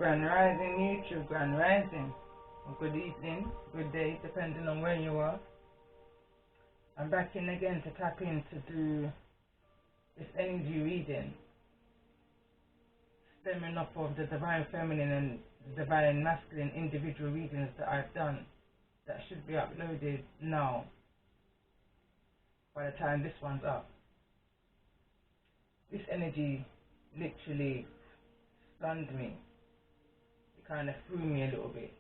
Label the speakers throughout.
Speaker 1: Grand Rising, YouTube, Grand Rising. Or good evening, good day, depending on where you are. I'm back in again to tap in to do this energy reading, stemming off of the Divine Feminine and the Divine Masculine individual readings that I've done that should be uploaded now by the time this one's up. This energy literally stunned me. It kind of threw me a little bit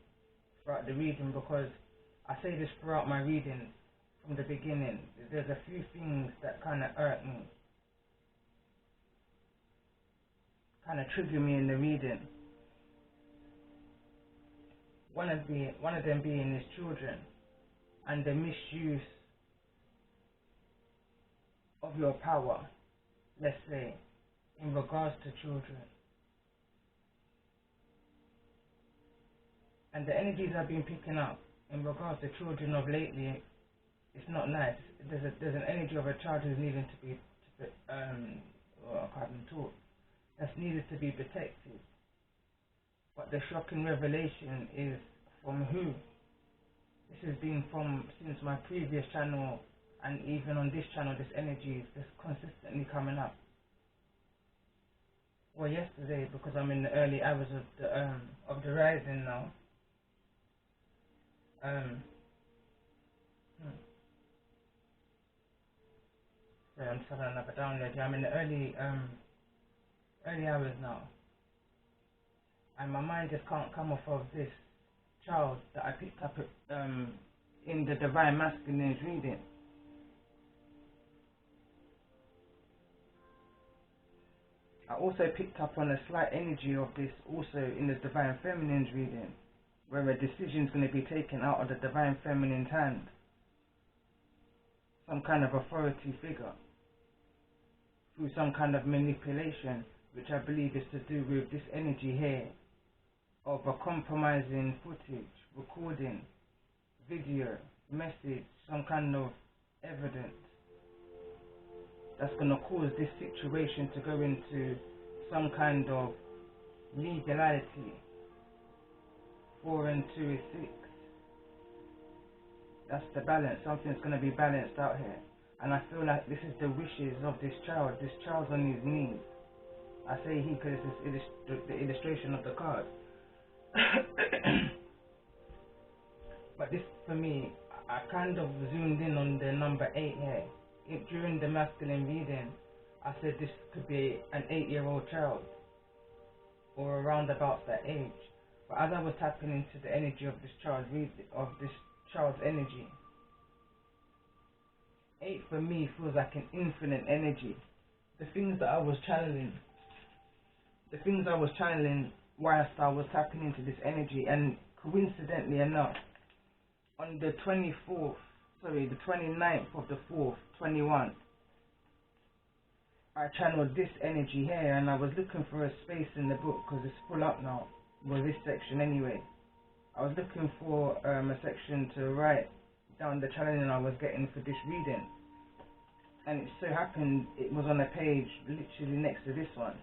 Speaker 1: throughout the reading, because I say this throughout my readings from the beginning. There's a few things that kind of hurt me, kind of trigger me in the reading. One of them being his children and the misuse of your power, let's say, in regards to children. And the energies I've been picking up in regards to children of lately, it's not nice. There's an energy of a child who's needing to be, I can't even talk, that's needed to be protected. But the shocking revelation is from who? This has been from since my previous channel, and even on this channel, this energy is just consistently coming up. Well, yesterday, because I'm in the early hours of the rising now. Sorry, I'm just having another download. I'm in the early hours now, and my mind just can't come off of this child that I picked up in the Divine Masculine reading. I also picked up on a slight energy of this also in the Divine Feminine's reading, where a decision is going to be taken out of the Divine Feminine's hand. Some kind of authority figure through some kind of manipulation, which I believe is to do with this energy here of a compromising footage, recording, video, message, some kind of evidence that's going to cause this situation to go into some kind of legality. 4 and 2 is 6. That's the balance. Something's going to be balanced out here. And I feel like this is the wishes of this child. This child's on his knees. I say he because it's the illustration of the card. But this, for me, I kind of zoomed in on the number 8 here. During the masculine reading, I said this could be an 8-year-old child, or around about that age. But as I was tapping into the energy of this child's energy, 8 for me feels like an infinite energy. The things I was channeling whilst I was tapping into this energy, and coincidentally enough, on the 29th of the 4th, 21, I channeled this energy here, and I was looking for a space in the book because it's full up now. Well, this section anyway. I was looking for a section to write down the channeling I was getting for this reading, and it so happened it was on a page literally next to this one.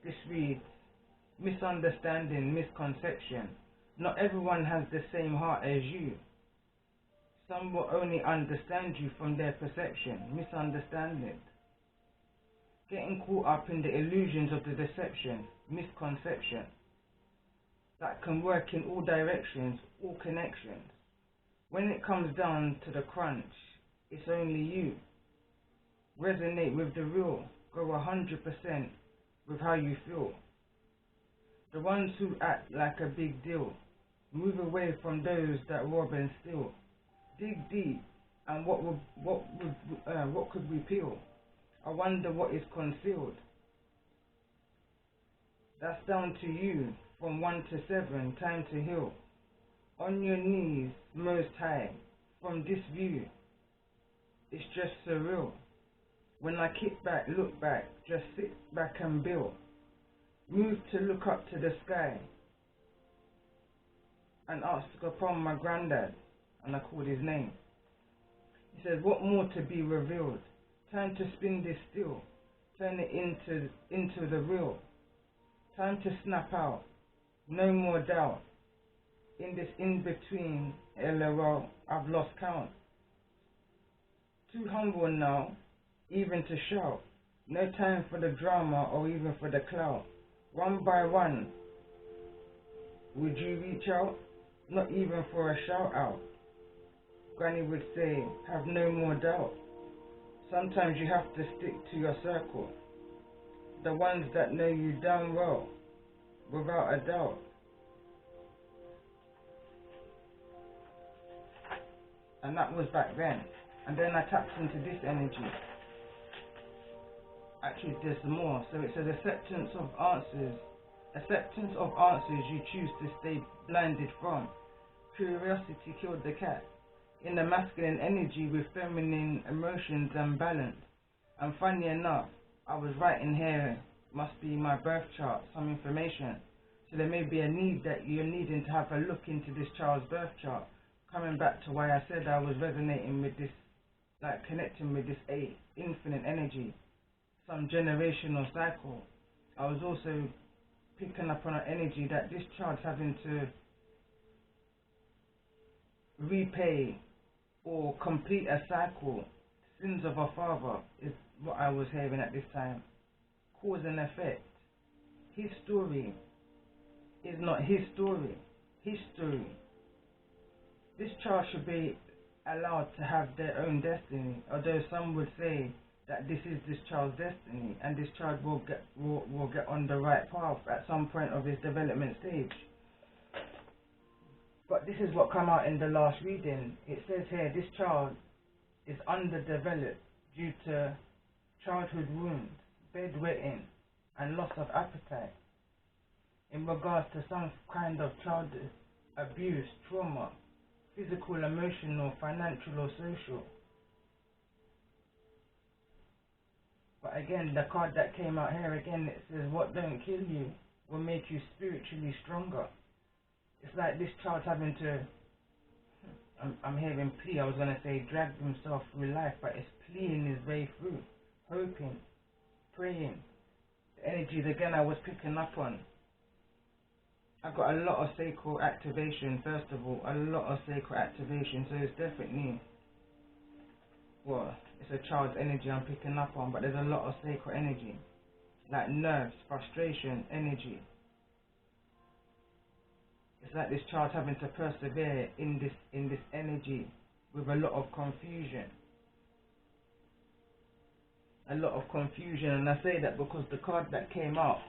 Speaker 1: This reads, misunderstanding, misconception. Not everyone has the same heart as you. Some will only understand you from their perception, misunderstanding. Getting caught up in the illusions of the deception, misconception. That can work in all directions, all connections. When it comes down to the crunch, it's only you. Resonate with the real, go 100% with how you feel. The ones who act like a big deal, move away from those that rob and steal. Dig deep, and what could we peel? I wonder what is concealed. That's down to you, from 1 to 7, time to heal. On your knees, most high, from this view, it's just surreal. When I kick back, look back, just sit back and build. Move to look up to the sky and ask upon my granddad, and I called his name. He said, what more to be revealed? Time to spin this still. turn it into the real. Time to snap out, no more doubt. In this in-between, LOL, I've lost count. Too humble now, even to shout. No time for the drama or even for the clout. One by one, would you reach out? Not even for a shout out. Granny would say, have no more doubt. Sometimes you have to stick to your circle. The ones that know you damn well, without a doubt. And that was back then. And then I tapped into this energy. Actually, there's more. So it says acceptance of answers. Acceptance of answers you choose to stay blinded from. Curiosity killed the cat. In the masculine energy with feminine emotions and balance. And funny enough, I was writing here, must be my birth chart, some information. So there may be a need that you're needing to have a look into this child's birth chart. Coming back to why I said I was resonating with this, like connecting with this infinite energy, some generational cycle. I was also picking up on an energy that this child's having to repay or complete a cycle. Sins of a father is what I was hearing at this time. Cause and effect. His story is not his story. History. This child should be allowed to have their own destiny, although some would say that this is this child's destiny and this child will get on the right path at some point of his development stage. But this is what came out in the last reading. It says here this child is underdeveloped due to childhood wounds, bedwetting and loss of appetite in regards to some kind of childhood abuse, trauma, physical, emotional, financial or social. But again, the card that came out here again, it says what don't kill you will make you spiritually stronger. It's like this child's having to, I'm hearing plea, I was going to say drag himself through life, but it's pleading his way through, hoping, praying. The energies again I was picking up on. I got a lot of sacral activation, first of all, a lot of sacral activation, so it's definitely, well, it's a child's energy I'm picking up on, but there's a lot of sacral energy, like nerves, frustration, energy. It's like this child's having to persevere in this energy with a lot of confusion. A lot of confusion, and I say that because the card that came out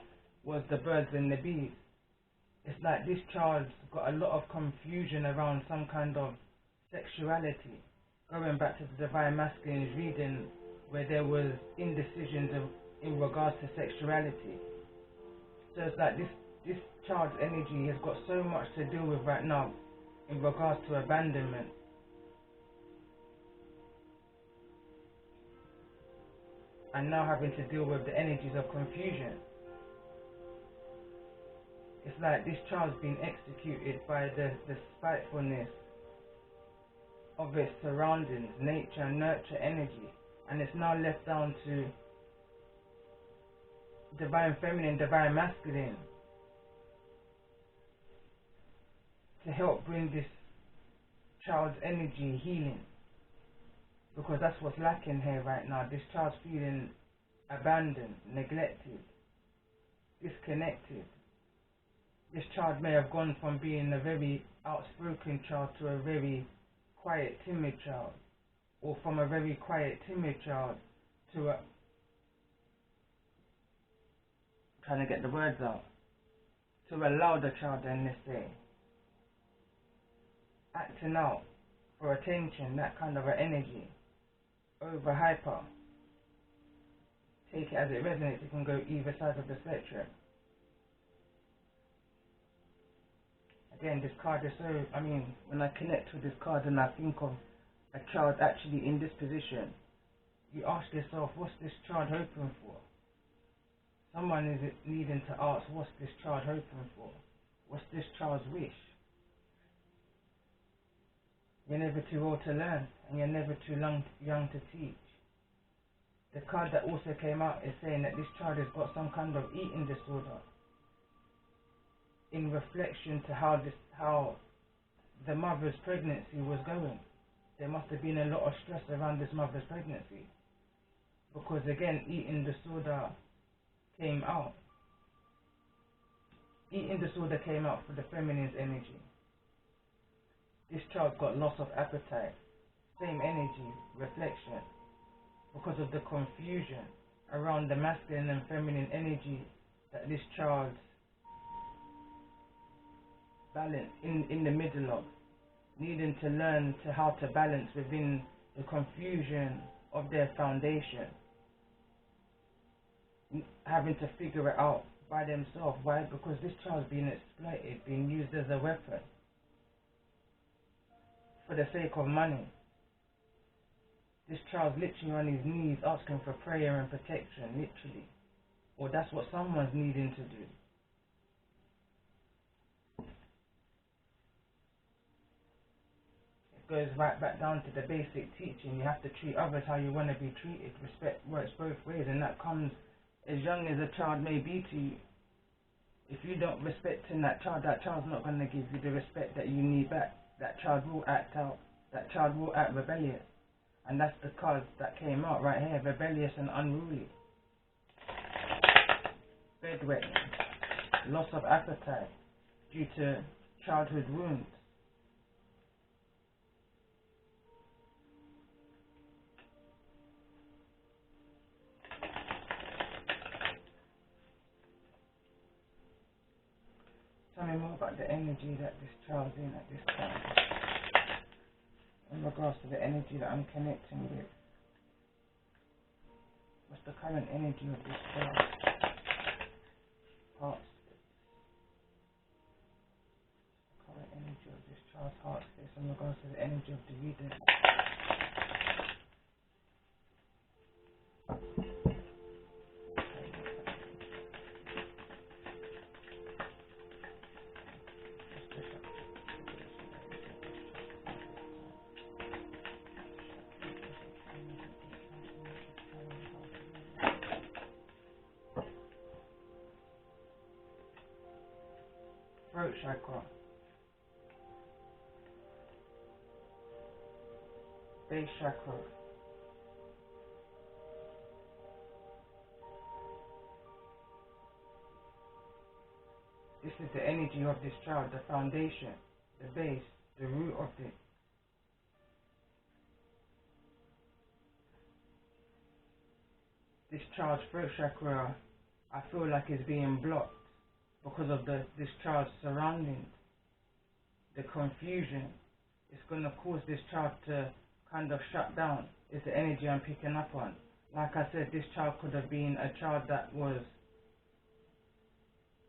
Speaker 1: was the birds and the bees. It's like this child's got a lot of confusion around some kind of sexuality. Going back to the Divine Masculine's reading, where there was indecisions in regards to sexuality. So it's like this child's energy has got so much to deal with right now in regards to abandonment. And now having to deal with the energies of confusion. It's like this child's been executed by the spitefulness of its surroundings, nature, nurture, energy. And it's now left down to Divine Feminine, Divine Masculine to help bring this child's energy healing. Because that's what's lacking here right now. This child's feeling abandoned, neglected, disconnected. This child may have gone from being a very outspoken child to a very quiet, timid child. Or from a very quiet, timid child to a... trying to get the words out. To a louder child than this day. Acting out for attention, that kind of an energy. Over hyper. Take it as it resonates, it can go either side of the spectrum. Again, this card is so, when I connect with this card and I think of a child actually in this position, you ask yourself, what's this child hoping for? Someone is needing to ask, what's this child hoping for? What's this child's wish? You're never too old to learn, and you're never too young to teach. The card that also came out is saying that this child has got some kind of eating disorder, in reflection to how the mother's pregnancy was going. There must have been a lot of stress around this mother's pregnancy, because again, eating disorder came out. Eating disorder came out for the feminine's energy. This child's got loss of appetite, same energy, reflection, because of the confusion around the masculine and feminine energy that this child's balance in the middle of, needing to learn how to balance within the confusion of their foundation, having to figure it out by themselves. Why? Because this child's being exploited, being used as a weapon for the sake of money. This child's literally on his knees asking for prayer and protection, literally. Or that's what someone's needing to do. It goes right back down to the basic teaching. You have to treat others how you want to be treated. Respect works both ways, and that comes as young as a child may be to you. If you don't respect that child's not going to give you the respect that you need back. That child will act out. That child will act rebellious. And that's the card that came out right here, rebellious and unruly. Bedwetting, loss of appetite due to childhood wounds. Tell me more about the energy that this child's in at this time, in regards to the energy that I'm connecting with. What's the current energy of this child? Heart space. The current energy of this child's heart space in regards to the energy of the reading. Throat chakra, base chakra, this is the energy of this child, the foundation, the base, the root of it. This child's throat chakra, I feel like is being blocked because of this child's surroundings, the confusion. It's going to cause this child to kind of shut down. It's the energy I'm picking up on. Like I said, this child could have been a child that was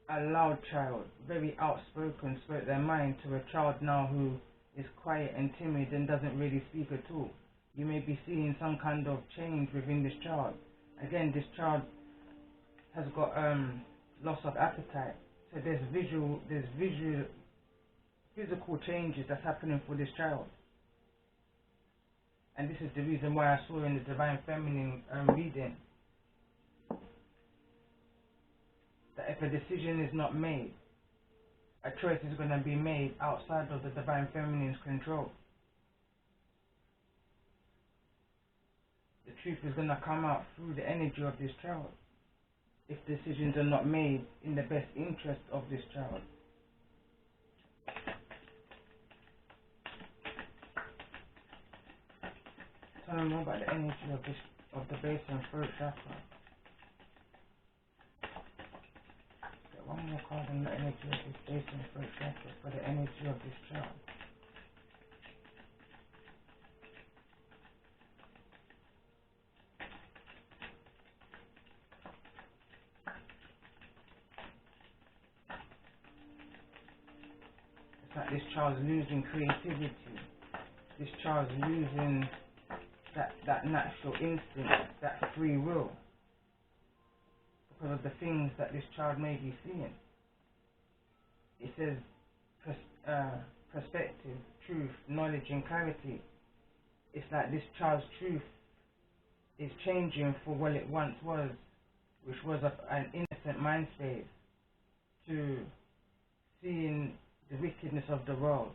Speaker 1: a loud child, very outspoken, spoke their mind, to a child now who is quiet and timid and doesn't really speak at all. You may be seeing some kind of change within this child. Again, this child has got loss of appetite. So there's physical changes that's happening for this child. And this is the reason why I saw in the Divine Feminine reading that if a decision is not made, a choice is going to be made outside of the Divine Feminine's control. The truth is going to come out through the energy of this child if decisions are not made in the best interest of this child. Tell me more about the energy of the base and throat chakra. Get one more card on the energy of this base and throat chakra for the energy of this child. It's like this child's losing creativity. This child's losing that natural instinct, that free will, because of the things that this child may be seeing. It says perspective, truth, knowledge and clarity. It's like this child's truth is changing for what it once was, which was an innocent mind space, to seeing the wickedness of the world.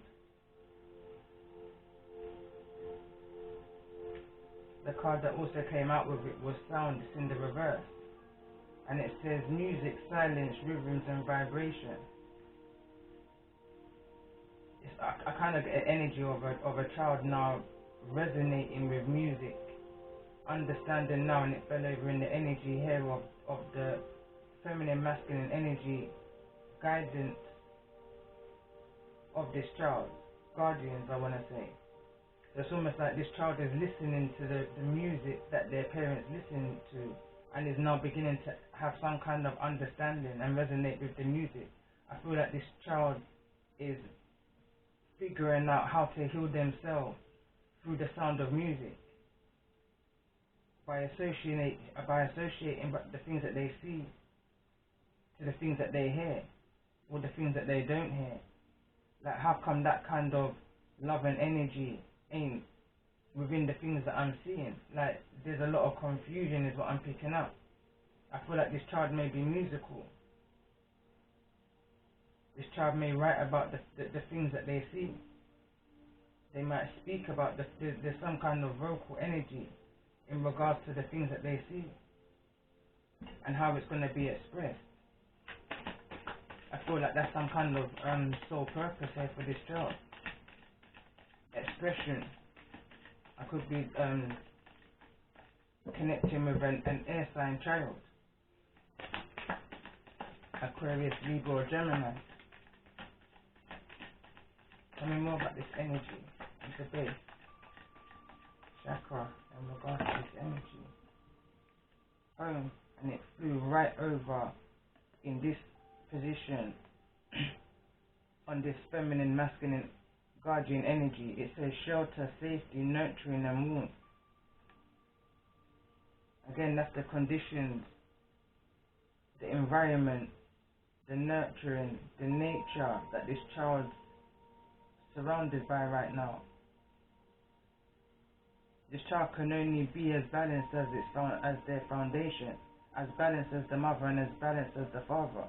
Speaker 1: The card that also came out with it was sound. It's in the reverse, and it says music, silence, rhythms and vibration. I kind of get an energy of a child now resonating with music, understanding now, and it fell over in the energy here of the feminine, masculine energy, guidance of this child, guardians, I want to say. So it's almost like this child is listening to the music that their parents listen to, and is now beginning to have some kind of understanding and resonate with the music. I feel like this child is figuring out how to heal themselves through the sound of music, by associating the things that they see to the things that they hear, or the things that they don't hear. Like, how come that kind of love and energy ain't within the things that I'm seeing? Like, there's a lot of confusion is what I'm picking up. I feel like this child may be musical. This child may write about the things that they see. They might speak about there's some kind of vocal energy in regards to the things that they see and how it's going to be expressed. I feel like that's some kind of soul purpose here for this child. Expression. I could be connecting with an air sign child. Aquarius, Libra or Gemini. Tell me more about this energy and the base. Chakra in regards to this energy. Home, and it flew right over in this position on this feminine, masculine, guardian energy. It says shelter, safety, nurturing and warmth. Again, that's the conditions, the environment, the nurturing, the nature that this child's surrounded by right now. This child can only be as balanced as their foundation, as balanced as the mother and as balanced as the father.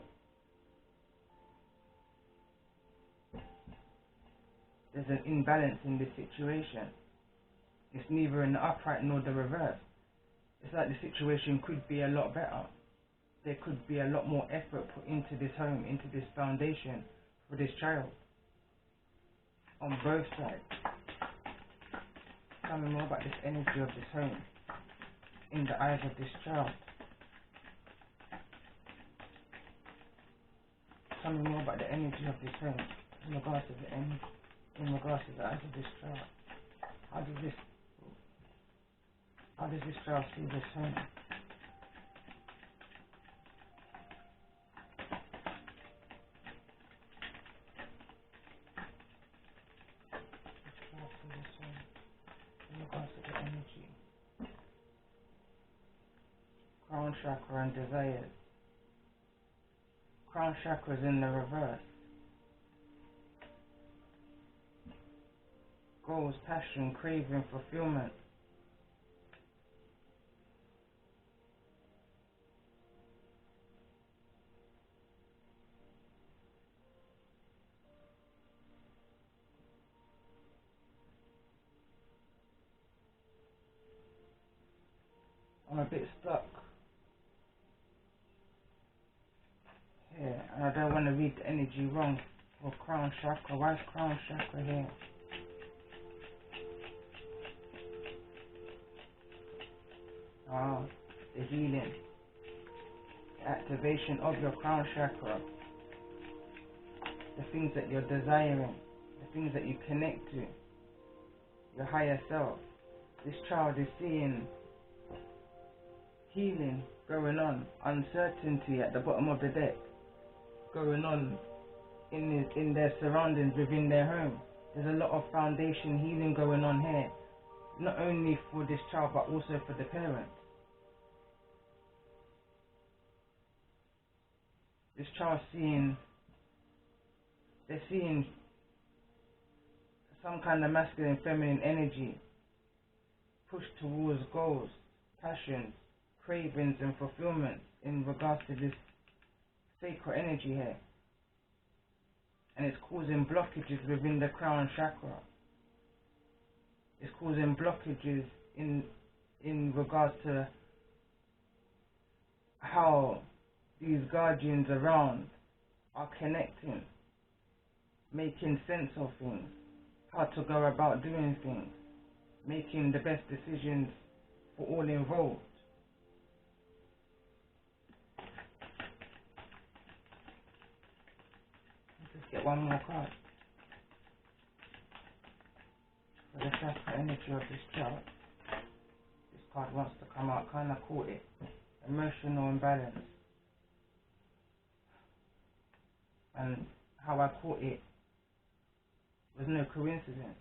Speaker 1: There's an imbalance in this situation. It's neither in the upright nor the reverse. It's like the situation could be a lot better. There could be a lot more effort put into this home, into this foundation for this child. On both sides. Tell me more about this energy of this home in the eyes of this child. Tell me more about the energy of this home in regards to the energy, in regards to the eyes of this child. How does this child see this home? Crown chakra and desires. Crown chakra is in the reverse. Goals, passion, craving, fulfillment. I'm a bit stuck here, and I don't want to read the energy wrong for crown chakra. Why is crown chakra here? The healing, the activation of your crown chakra, the things that you're desiring, the things that you connect to, your higher self. This child is seeing healing going on, uncertainty at the bottom of the deck going on in their surroundings within their home. There's a lot of foundation healing going on here, not only for this child but also for the parents. This child they're seeing some kind of masculine, feminine energy push towards goals, passions, cravings and fulfillments in regards to this sacred energy here. And it's causing blockages within the crown chakra. It's causing blockages in regards to how these guardians around are connecting, making sense of things, how to go about doing things, making the best decisions for all involved. Let's just get one more card. For the chakra energy of this chart. This card wants to come out, kind of caught it. Emotional imbalance. And how I caught it was no coincidence.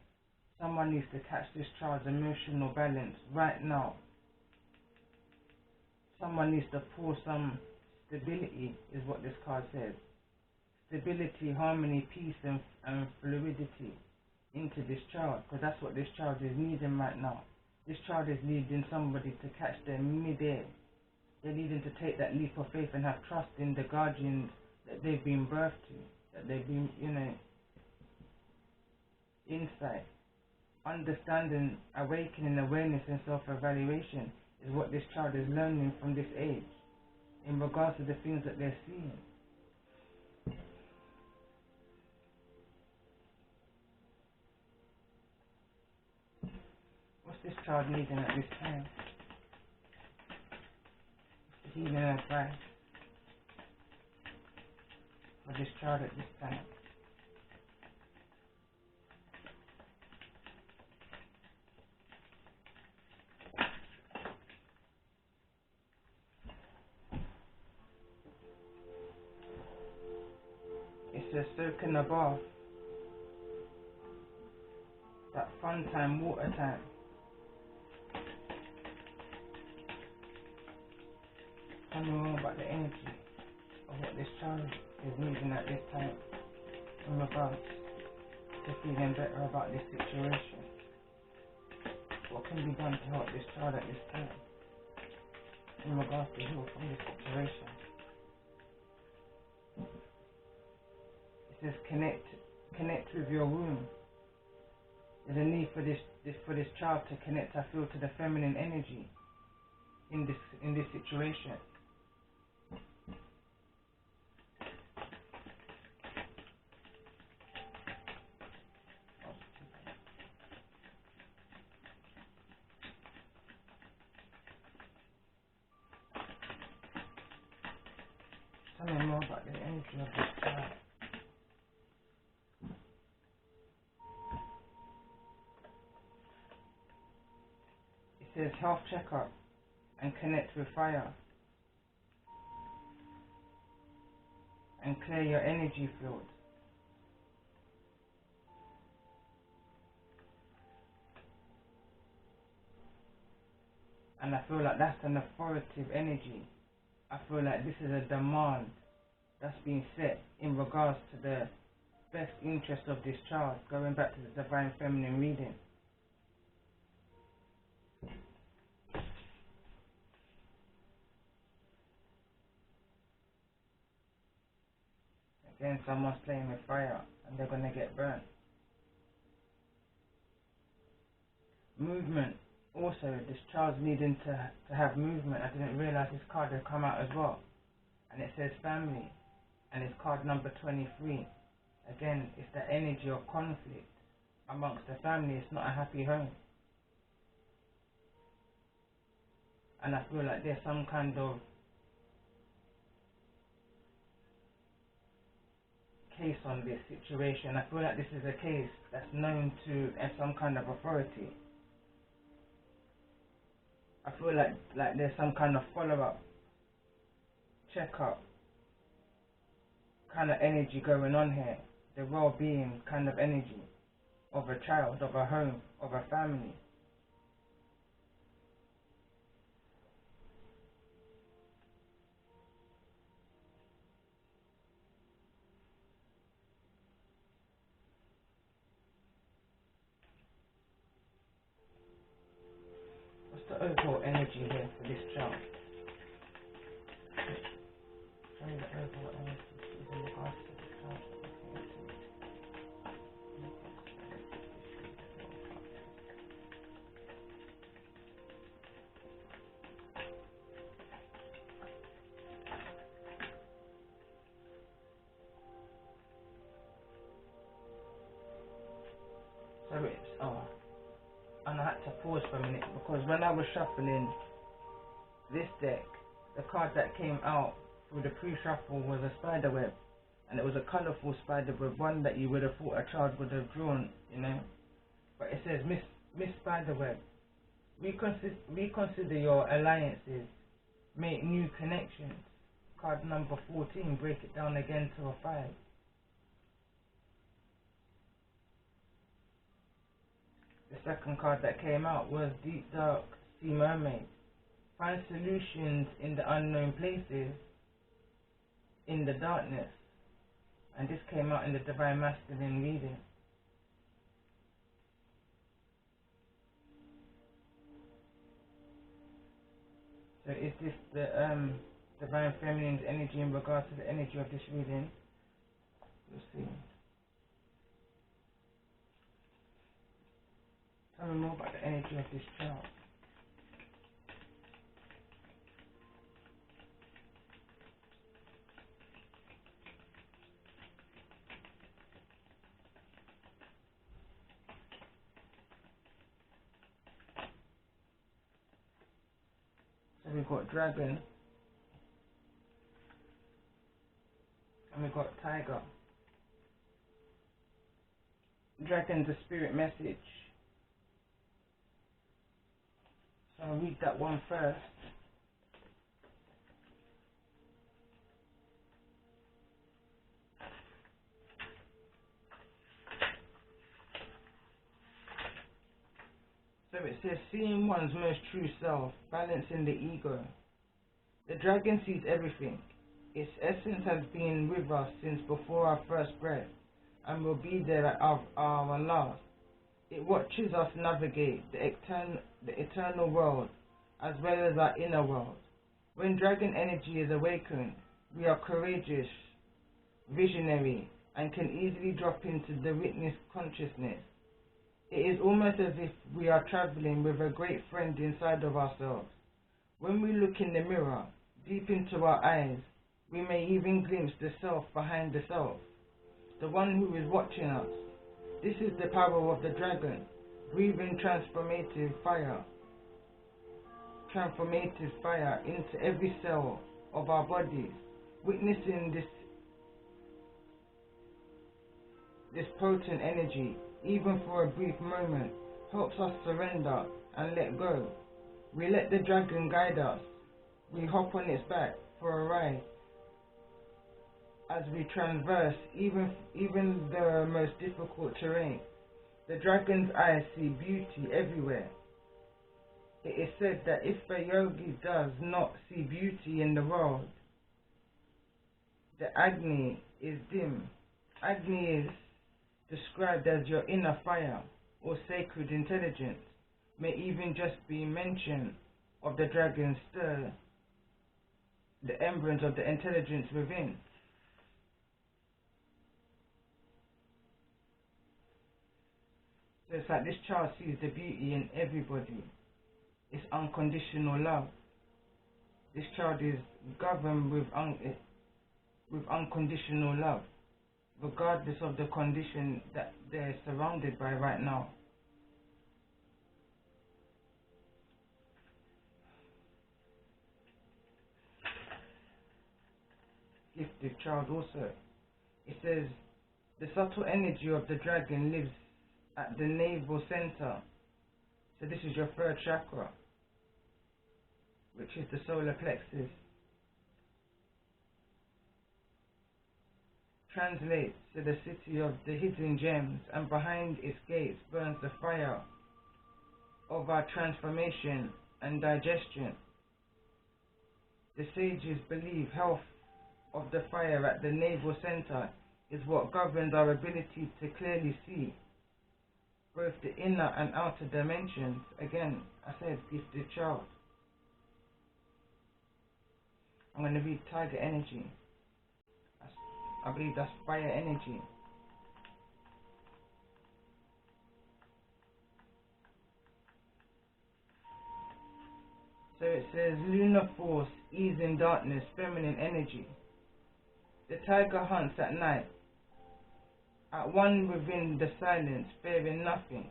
Speaker 1: Someone needs to catch this child's emotional balance right now. Someone needs to pour some stability, is what this card says. Stability, harmony, peace and fluidity into this child, because that's what this child is needing right now. This child is needing somebody to catch them mid-air. They're needing to take that leap of faith and have trust in the guardians that they've been birthed to, that they've been, insight, understanding, awakening, awareness and self-evaluation is what this child is learning from this age in regards to the things that they're seeing. What's this child needing at this time? What's the healing advice for this child at this time? It says soak in the bath. That fun time, water time. Tell me more about the energy of what this child is needing at this time in regards to feeling better about this situation. What can be done to help this child at this time in regards to heal from this situation? It says connect with your womb. There's a need for this child to connect, I feel, to the feminine energy in this situation. Tell me more about the energy of this child. It says health checkup and connect with fire and clear your energy field. And I feel like that's an authoritative energy. I feel like this is a demand that's being set in regards to the best interest of this child, going back to the Divine Feminine reading. Again, someone's playing with fire and they're going to get burnt. Movement. Also, this child's needing to have movement. I didn't realize this card had come out as well. And it says family. And it's card number 23. Again, it's the energy of conflict amongst the family. It's not a happy home. And I feel like there's some kind of case on this situation. I feel like this is a case that's known to as some kind of authority. I feel like there's some kind of follow-up, check-up kind of energy going on here. The well-being kind of energy of a child, of a home, of a family. overall energy here for this chart. Show me the overall energy in regards to this chart. So it's and I had to pause for a minute because when I was shuffling this deck, the card that came out through the pre-shuffle was a spider web, and it was a colourful spider web, one that you would have thought a child would have drawn, you know. But it says Miss Spiderweb, reconsider your alliances, make new connections. Card number 14, break it down again to a 5. The second card that came out was Deep Dark Sea Mermaid. Find solutions in the unknown places, in the darkness. And this came out in the Divine Masculine reading. So is this the Divine Feminine's energy in regards to the energy of this reading? We'll see. Tell me more about the energy of this chart. So we've got Dragon, and we've got Tiger. Dragon's a spirit message. So I'll read that one first. So it says, seeing one's most true self, balancing the ego. The dragon sees everything. Its essence has been with us since before our first breath, and will be there at our last. It watches us navigate the eternal world, as well as our inner world. When dragon energy is awakened, we are courageous, visionary, and can easily drop into the witness consciousness. It is almost as if we are traveling with a great friend inside of ourselves. When we look in the mirror, deep into our eyes, we may even glimpse the self behind the self, the one who is watching us. This is the power of the dragon, breathing transformative fire into every cell of our bodies. Witnessing this potent energy, even for a brief moment, helps us surrender and let go. We let the dragon guide us. We hop on its back for a ride as we traverse even the most difficult terrain. The dragon's eyes see beauty everywhere. It is said that if a yogi does not see beauty in the world, the Agni is dim. Agni is described as your inner fire or sacred intelligence. May even just be mention of the dragon stir the embers of the intelligence within. So it's like this child sees the beauty in everybody. It's unconditional love. This child is governed with unconditional love, regardless of the condition that they're surrounded by right now. Gifted child also. It says, the subtle energy of the dragon lives at the navel center. So this is your third chakra, which is the solar plexus. Translates to the city of the hidden gems, and behind its gates burns the fire of our transformation and digestion. The sages believe health of the fire at the navel center is what governs our ability to clearly see. both the inner and outer dimensions. Again, I said gifted child. I'm going to read tiger energy. I believe that's fire energy. So it says lunar force, ease in darkness, feminine energy. The tiger hunts at night, at one within the silence, fearing nothing.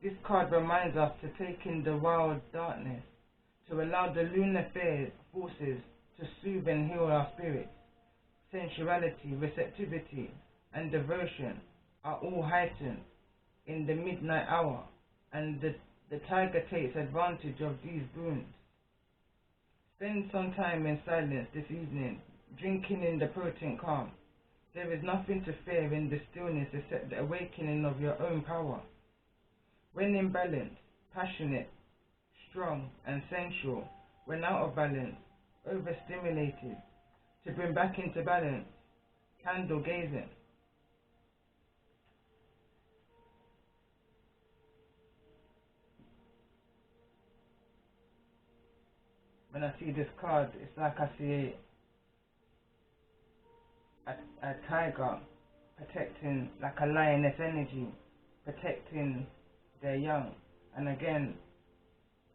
Speaker 1: This card reminds us to take in the wild darkness, to allow the lunar forces to soothe and heal our spirits. Sensuality, receptivity, and devotion are all heightened in the midnight hour, and the tiger takes advantage of these boons. Spend some time in silence this evening, drinking in the potent calm. There is nothing to fear in the stillness except the awakening of your own power. When in balance, passionate, strong, and sensual. When out of balance, overstimulated. To bring back into balance, candle gazing. When I see this card, it's like I see a tiger protecting, like a lioness energy, protecting their young. And again,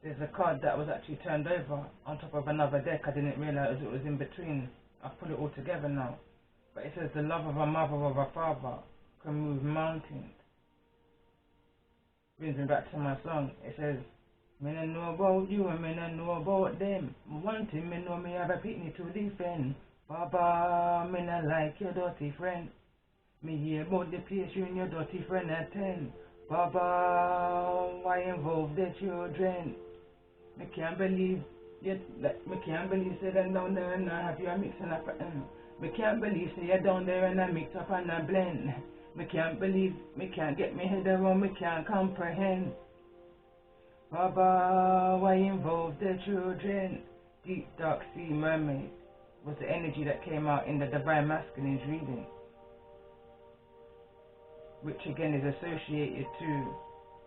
Speaker 1: there's a card that was actually turned over on top of another deck. I didn't realize it was in between. I've put it all together now. But it says the love of a mother or a father can move mountains. Brings me back to my song. It says, me no know about you and me no know about them. One thing me know, me have a picnic to defend. Baba, me no like your dirty friend. Me hear about the place you and your dirty friend attend. Baba, why involve the children? Me can't believe yet, me can't believe say that down there and I have you a mix and a me can't believe say you're down there and I mix up and I blend. Me can't believe, me can't get me head around, me can't comprehend. Baba, why involve the children? Deep dark sea mermaid was the energy that came out in the Divine Masculines reading, which again is associated to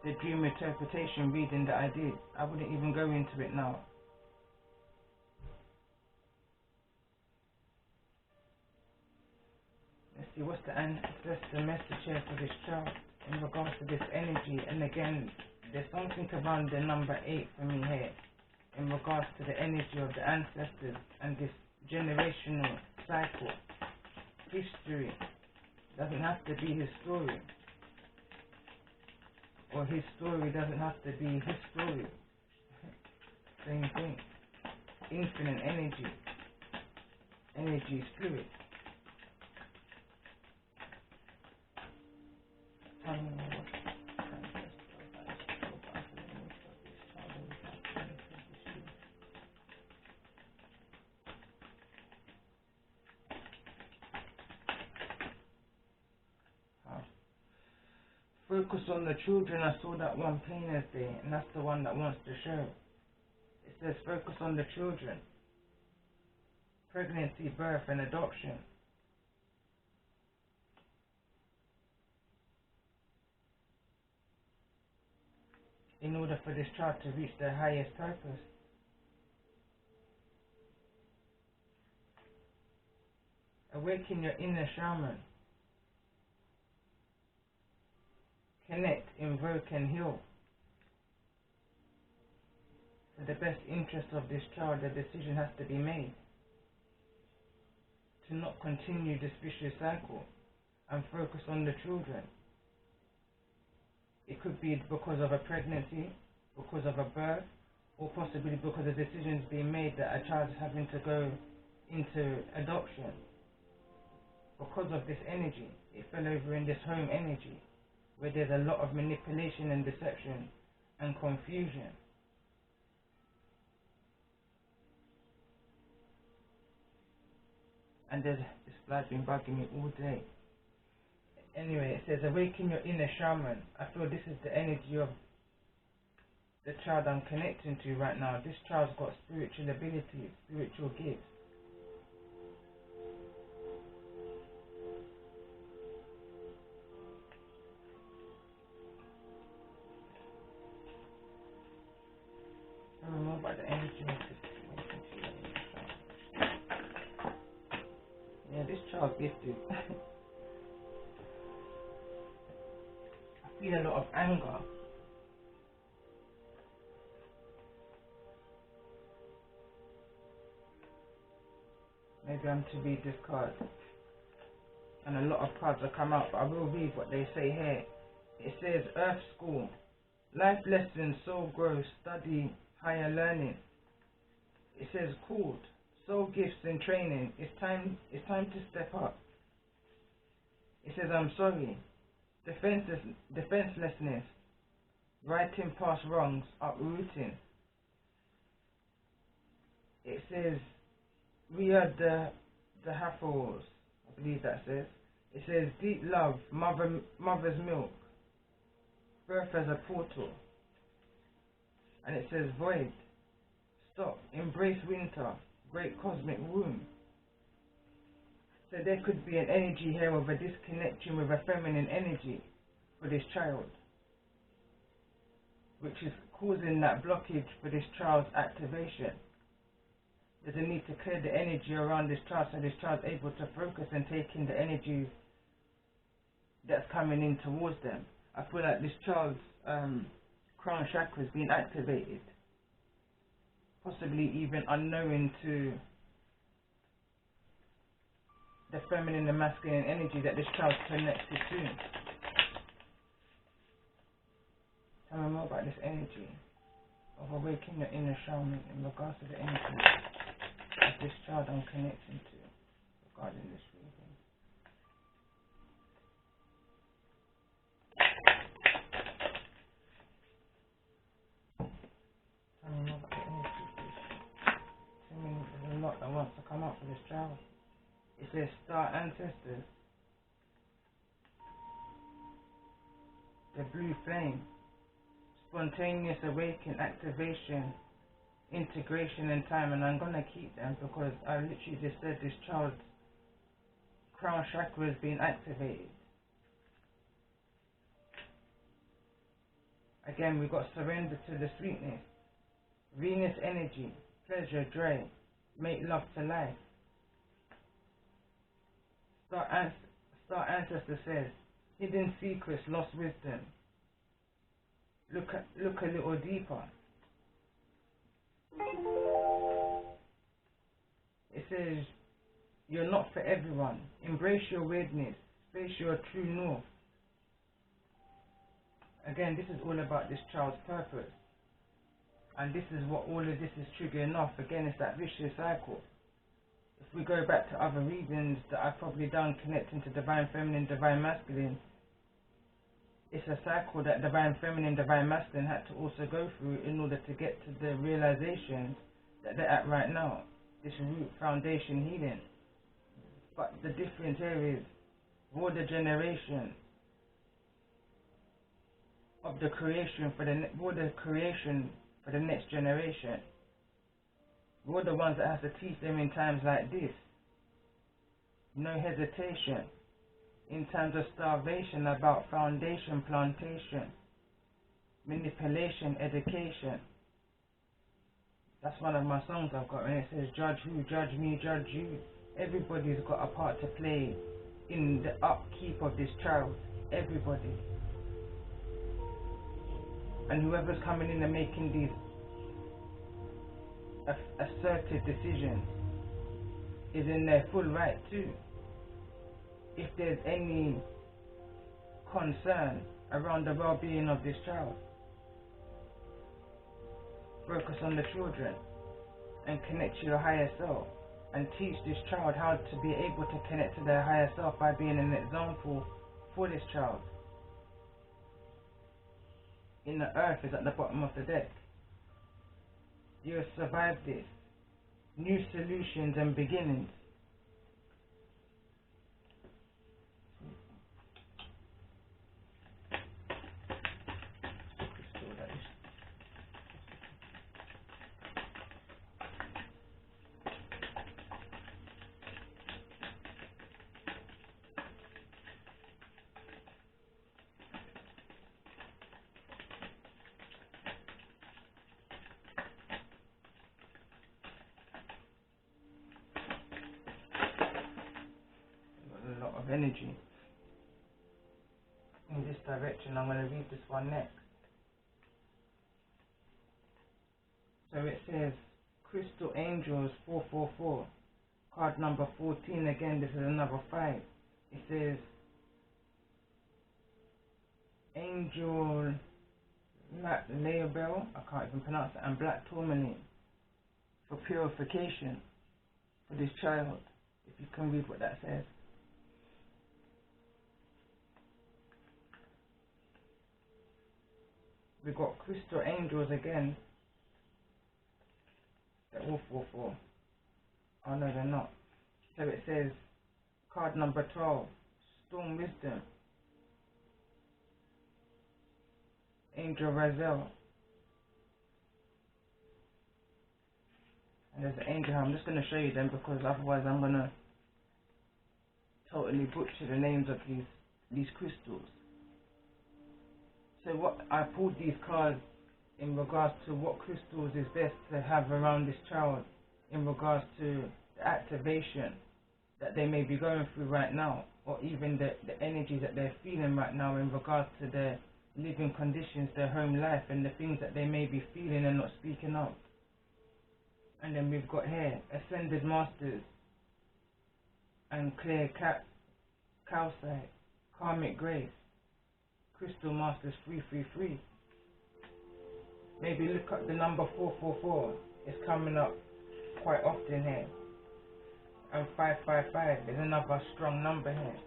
Speaker 1: the dream interpretation reading that I did. I wouldn't even go into it now. Let's see, what's the message here for this child in regards to this energy. And again, there's something around the number 8 for me here in regards to the energy of the ancestors and this generational cycle. History doesn't have to be his story, or his story doesn't have to be his story. Same thing. Infinite energy, spirit. Focus on the children. I saw that one painter's day, and that's the one that wants to show. It says focus on the children. Pregnancy, birth, and adoption. In order for this child to reach their highest purpose. Awaken your inner shaman. Connect, invoke, and heal. For the best interest of this child, a decision has to be made to not continue this vicious cycle and focus on the children. It could be because of a pregnancy, because of a birth, or possibly because a decision is being made that a child is having to go into adoption. Because of this energy, it fell over in this home energy, where there's a lot of manipulation and deception and confusion. And this fly's been bugging me all day. Anyway, it says, awaken your inner shaman. I feel this is the energy of the child I'm connecting to right now. This child's got spiritual abilities, spiritual gifts. Yeah, this child's gifted. I feel a lot of anger. Maybe I'm to read this card. And a lot of cards will come out, but I will read what they say here. It says Earth School. Life lessons, soul growth, study, higher learning. It says called. Soul gifts and training. It's time to step up. It says I'm sorry. Defenselessness. Righting past wrongs, uprooting. It says we are the Haffles, I believe that says. It says deep love, mother's milk, birth as a portal. And it says void, stop, embrace winter, great cosmic womb. So there could be an energy here of a disconnection with a feminine energy for this child, which is causing that blockage for this child's activation. There's a need to clear the energy around this child so this child's able to focus and take in the energy that's coming in towards them. I feel like this child's crown chakra is being activated, possibly even unknowing to the feminine and masculine energy that this child's connected to. Tell me more about this energy of awakening your inner shaman in regards to the energy of this child I'm connecting to regarding this reading. Tell me more about the energy, please. Tell me there's a lot that wants to come out for this child. It says star ancestors, the blue flame, spontaneous awakening, activation, integration in time, and I'm gonna keep them because I literally just said this child's crown chakra is being activated. Again, we've got surrender to the sweetness, Venus energy, pleasure, joy, make love to life. Star ancestor says hidden secrets, lost wisdom. Look a little deeper. It says you're not for everyone. Embrace your weirdness. Face your true north. Again, this is all about this child's purpose. And this is what all of this is triggering off. Again, it's that vicious cycle. If we go back to other readings that I've probably done connecting to divine feminine, divine masculine, it's a cycle that divine feminine, divine masculine had to also go through in order to get to the realization that they're at right now. This root foundation healing. But the difference here is all the generation of the creation for the next generation. We're the ones that have to teach them in times like this. No hesitation. In times of starvation, about foundation, plantation, manipulation, education. That's one of my songs I've got, and it says, judge who, judge me, judge you. Everybody's got a part to play in the upkeep of this child. Everybody. And whoever's coming in and making these assertive decisions is in their full right too. If there's any concern around the well-being of this child, focus on the children and connect to your higher self and teach this child how to be able to connect to their higher self by being an example for this child. In the earth is at the bottom of the deck. You have survived this. New solutions and beginnings. of energy in this direction. I'm going to read this one next. So it says Crystal Angels 444, card number 14. Again, this is another 5. It says Angel Leobel, I can't even pronounce it, and Black Tourmaline for purification for this child. If you can read what that says. We got Crystal Angels again. They're all 4-4. Oh no, they're not. So it says card number 12, Storm Wisdom, Angel Razel. And there's an angel. I'm just going to show you them because otherwise I'm going to totally butcher the names of these crystals. So what I pulled these cards in regards to what crystals is best to have around this child in regards to the activation that they may be going through right now, or even the energy that they're feeling right now in regards to their living conditions, their home life, and the things that they may be feeling and not speaking of. And then we've got here Ascended Masters and Clear Calcite, Karmic Grace, Crystal Masters 333. Maybe look up the number 444. It's coming up quite often here. And 555 is another strong number here.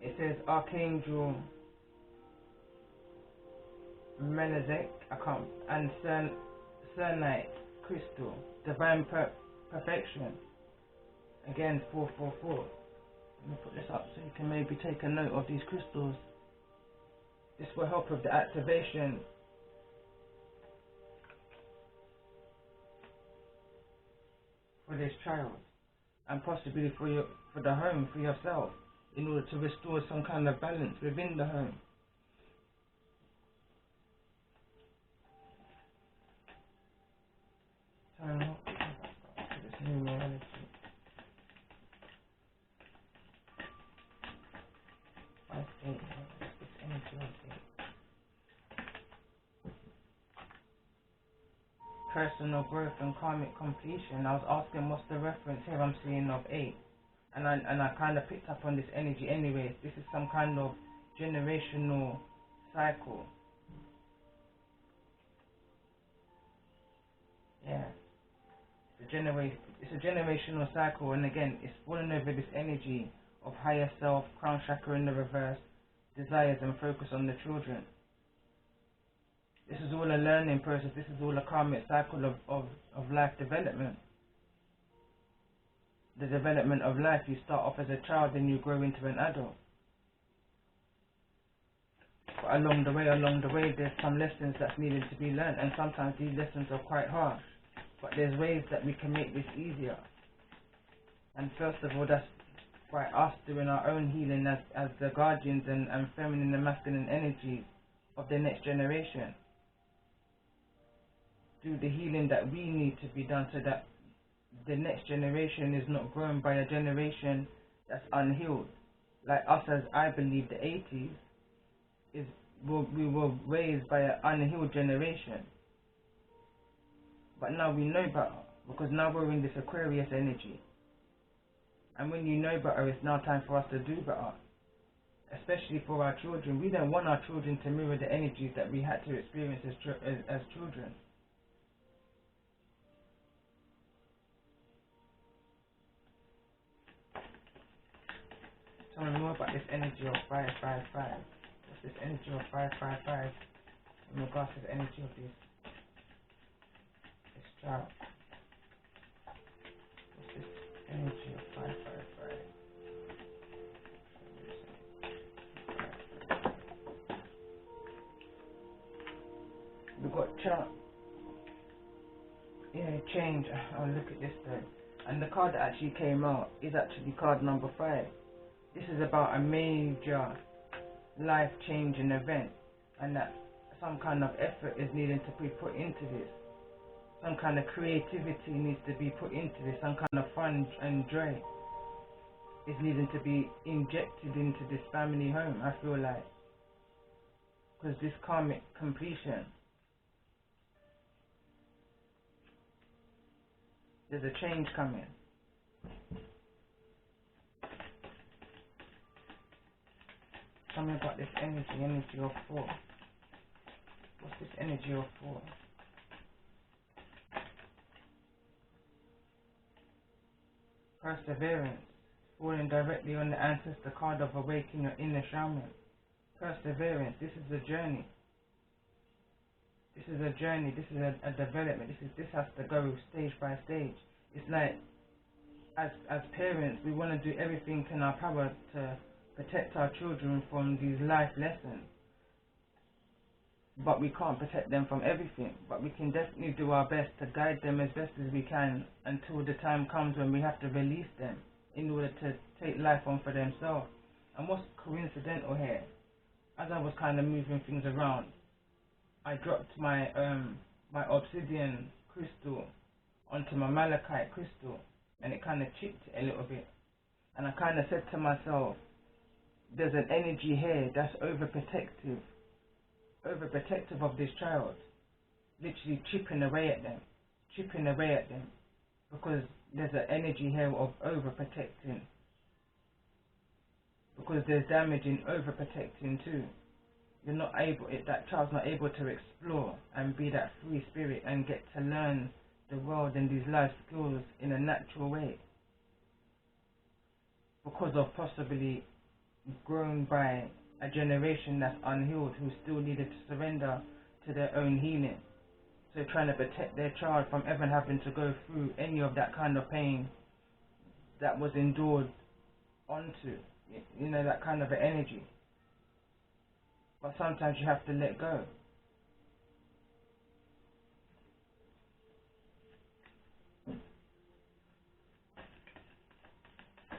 Speaker 1: It says Archangel Melazek, and Cernite Crystal, Divine Perfection. Again, 444. Let me put this up so you can maybe take a note of these crystals. This will help with the activation for this child, and possibly for the home, for yourself, in order to restore some kind of balance within the home. This new reality. Personal growth and karmic completion. I was asking what's the reference here. I'm seeing of 8, and I kind of picked up on this energy anyway. This is some kind of generational cycle. Yeah, it's a generational cycle, and again, it's falling over this energy of higher self, crown chakra in the reverse, desires and focus on the children. This is all a learning process. This is all a karmic cycle of life development. The development of life, you start off as a child, then you grow into an adult. But along the way, there's some lessons that's needed to be learned, and sometimes these lessons are quite harsh. But there's ways that we can make this easier. And first of all, that's by us doing our own healing as the guardians and feminine and masculine energies of the next generation. Do the healing that we need to be done so that the next generation is not grown by a generation that's unhealed. Like us, as I believe the 80s, we were raised by an unhealed generation. But now we know better, because now we're in this Aquarius energy. And when you know better, it's now time for us to do better. Especially for our children. We don't want our children to mirror the energies that we had to experience as children. Tell me more about this energy of 555. What's this energy of 555 in regards to the energy of this child? What's this energy of 555? We got change. Oh, look at this though. And the card that actually came out is actually card number 5. This is about a major life-changing event, and that some kind of effort is needed to be put into this. some kind of creativity needs to be put into this, some kind of fun and joy is needing to be injected into this family home, I feel like. Because this karmic completion, there's a change coming. Tell me about this energy of 4. What's this energy of 4? Perseverance, falling directly on the ancestor card of awakening your inner shaman. Perseverance, this is a journey. This is a journey, this is a development, this has to go stage by stage. It's like, as parents, we want to do everything in our power to protect our children from these life lessons. But we can't protect them from everything. But we can definitely do our best to guide them as best as we can until the time comes when we have to release them in order to take life on for themselves. And what's coincidental here, as I was kind of moving things around, I dropped my my obsidian crystal onto my malachite crystal, and it kind of chipped it a little bit. And I kind of said to myself, there's an energy here that's overprotective of this child, literally chipping away at them, because there's an energy here of overprotecting, because there's damage in overprotecting too. You're not able, that child's not able to explore and be that free spirit and get to learn the world and these life skills in a natural way, because of possibly grown by a generation that's unhealed, who still needed to surrender to their own healing. So trying to protect their child from ever having to go through any of that kind of pain that was endured onto, you know, that kind of an energy. But sometimes you have to let go.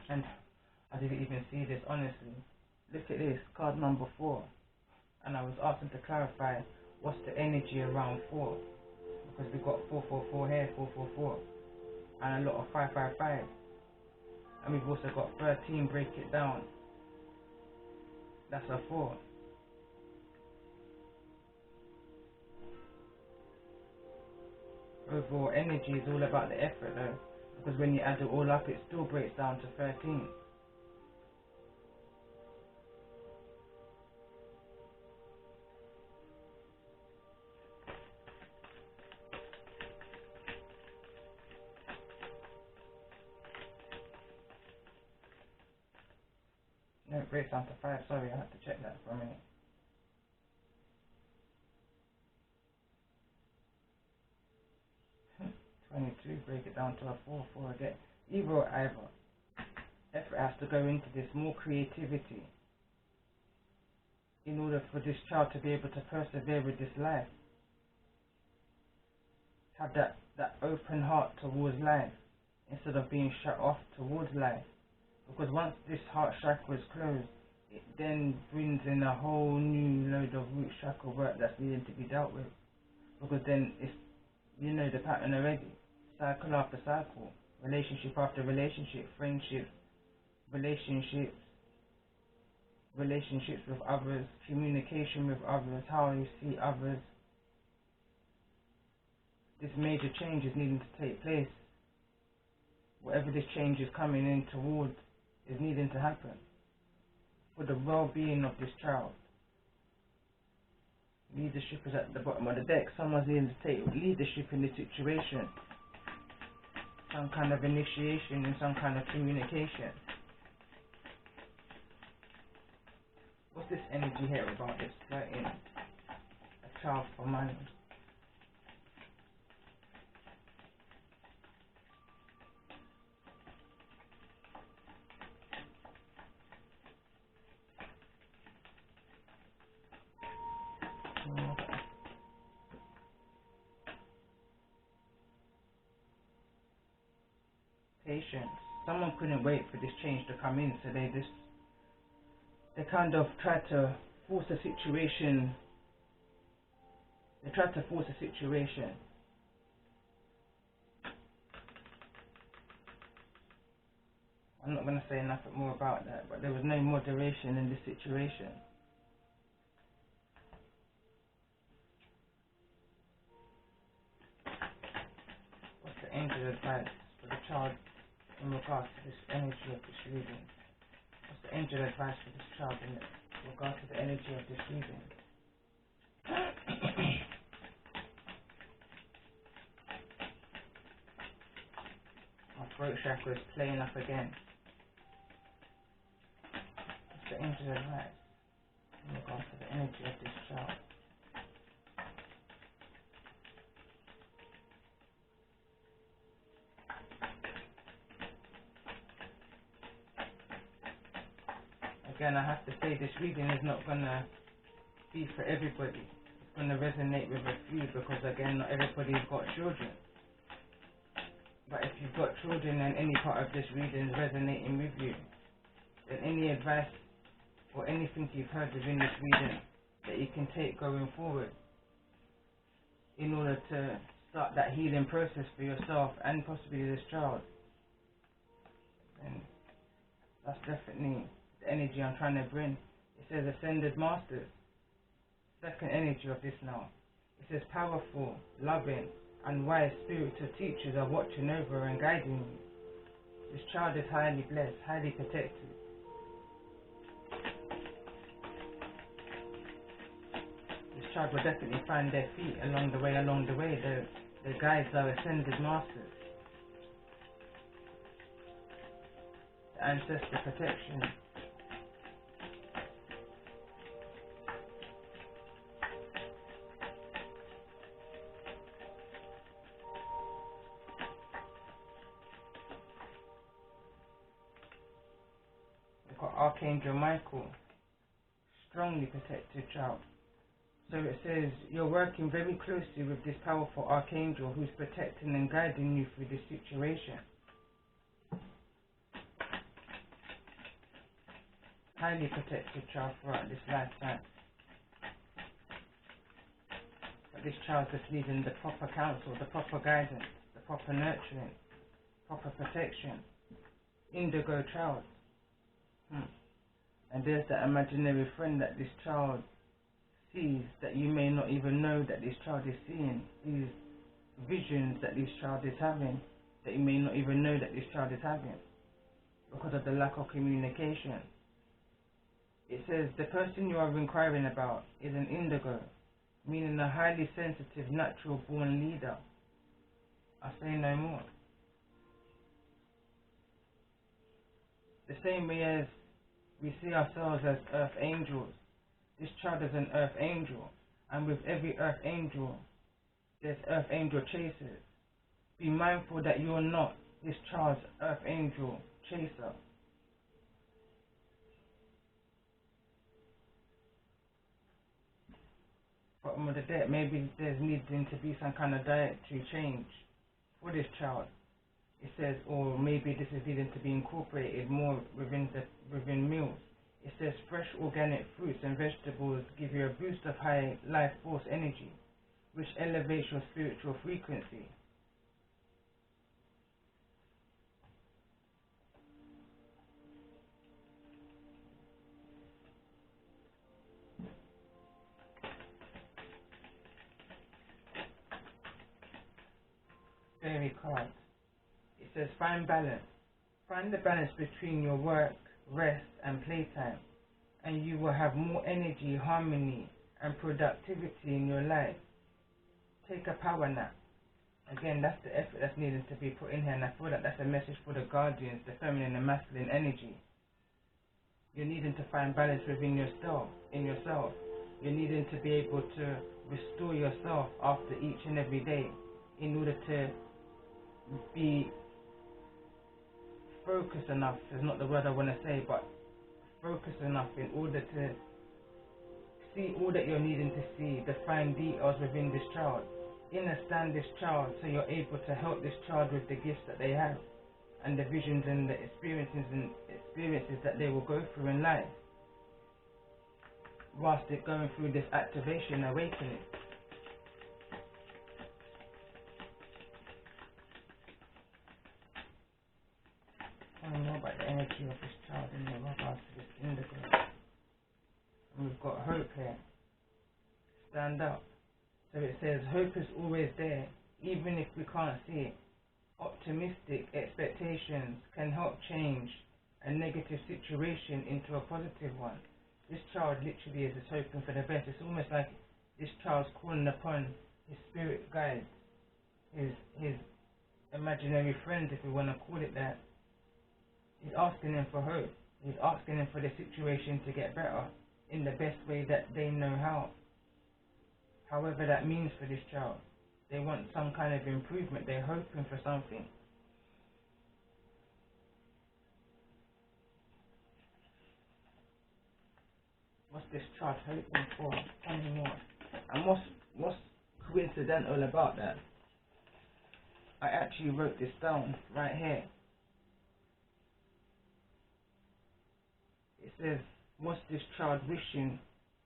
Speaker 1: And I didn't even see this, honestly. Look at this, card number 4. And I was asking to clarify what's the energy around 4. Because we've got 444 here, 444. And a lot of 555. And we've also got 13, break it down. That's a 4. Overall energy is all about the effort though. Because when you add it all up, it still breaks down to 13. No, it breaks down to 5. Sorry, I had to check that for a minute. Break it down to a 4 again. Either or either. Effort has to go into this, more creativity, in order for this child to be able to persevere with this life. Have that open heart towards life, instead of being shut off towards life. Because once this heart chakra is closed, it then brings in a whole new load of root chakra work that's needing to be dealt with. Because then it's, you know the pattern already. Cycle after cycle, relationship after relationship, friendships, relationships with others, communication with others, how you see others. This major change is needing to take place. Whatever this change is coming in towards is needing to happen for the well-being of this child. Leadership is at the bottom of the deck. Someone's needing to take leadership in this situation. Some kind of initiation and some kind of communication. What's this energy here about this flirting? A child for money. Patience. Someone couldn't wait for this change to come in, so they kind of tried to force a situation. They tried to force a situation I'm not going to say nothing more about that, but there was no moderation in this situation. What's the angel advice for the child in regards to this energy of this reading? What's the angel advice for this child in regards to the energy of this reading? My throat chakra is playing up again. What's the angel advice in regards to the energy of this child? Again, I have to say this reading is not going to be for everybody. It's going to resonate with a few because, again, not everybody's got children. But if you've got children and any part of this reading is resonating with you, then any advice or anything you've heard within this reading that you can take going forward in order to start that healing process for yourself and possibly this child, then that's definitely the energy I'm trying to bring. It says ascended masters. Second energy of this now. It says powerful, loving, and wise spiritual teachers are watching over and guiding you. This child is highly blessed, highly protected. This child will definitely find their feet along the way. The guides are ascended masters. The ancestor protection. Archangel Michael, strongly protected child. So it says you're working very closely with this powerful archangel who's protecting and guiding you through this situation. Highly protected child throughout this lifetime. But this child just needing the proper counsel, the proper guidance, the proper nurturing, proper protection. Indigo child. And there's that imaginary friend that this child sees that you may not even know that this child is seeing. These visions that this child is having that you may not even know that this child is having because of the lack of communication. It says the person you are inquiring about is an indigo, meaning a highly sensitive, natural born leader. I say no more. The same way as we see ourselves as earth angels, this child is an earth angel, and with every earth angel, there's earth angel chasers. Be mindful that you're not this child's earth angel chaser. Bottom of the deck, maybe there's needing to be some kind of dietary change for this child. It says, or maybe this is needing to be incorporated more within meals. It says fresh organic fruits and vegetables give you a boost of high life force energy, which elevates your spiritual frequency. Fairy card. It says find balance. Find the balance between your work, rest and playtime, and you will have more energy, harmony and productivity in your life. Take a power nap. Again, that's the effort that's needed to be put in here, and I feel that that's a message for the guardians, the feminine and masculine energy. You're needing to find balance within yourself, in yourself. You're needing to be able to restore yourself after each and every day in order to be focused enough, is not the word I want to say, but focused enough in order to see all that you're needing to see, the fine details within this child. Understand this child so you're able to help this child with the gifts that they have and the visions and the experiences that they will go through in life whilst they're going through this activation, awakening. Oh, no. more about the energy of this child in regards to this indigo. And we've got hope here. Stand up. So it says hope is always there, even if we can't see it. Optimistic expectations can help change a negative situation into a positive one. This child literally is just hoping for the best. It's almost like this child's calling upon his spirit guide, his imaginary friend, if you want to call it that. He's asking him for hope. He's asking him for the situation to get better in the best way that they know how. However that means for this child. They want some kind of improvement. They're hoping for something. What's this child hoping for? Tell me more. And what's coincidental about that? I actually wrote this down right here. It says, what's this child wishing,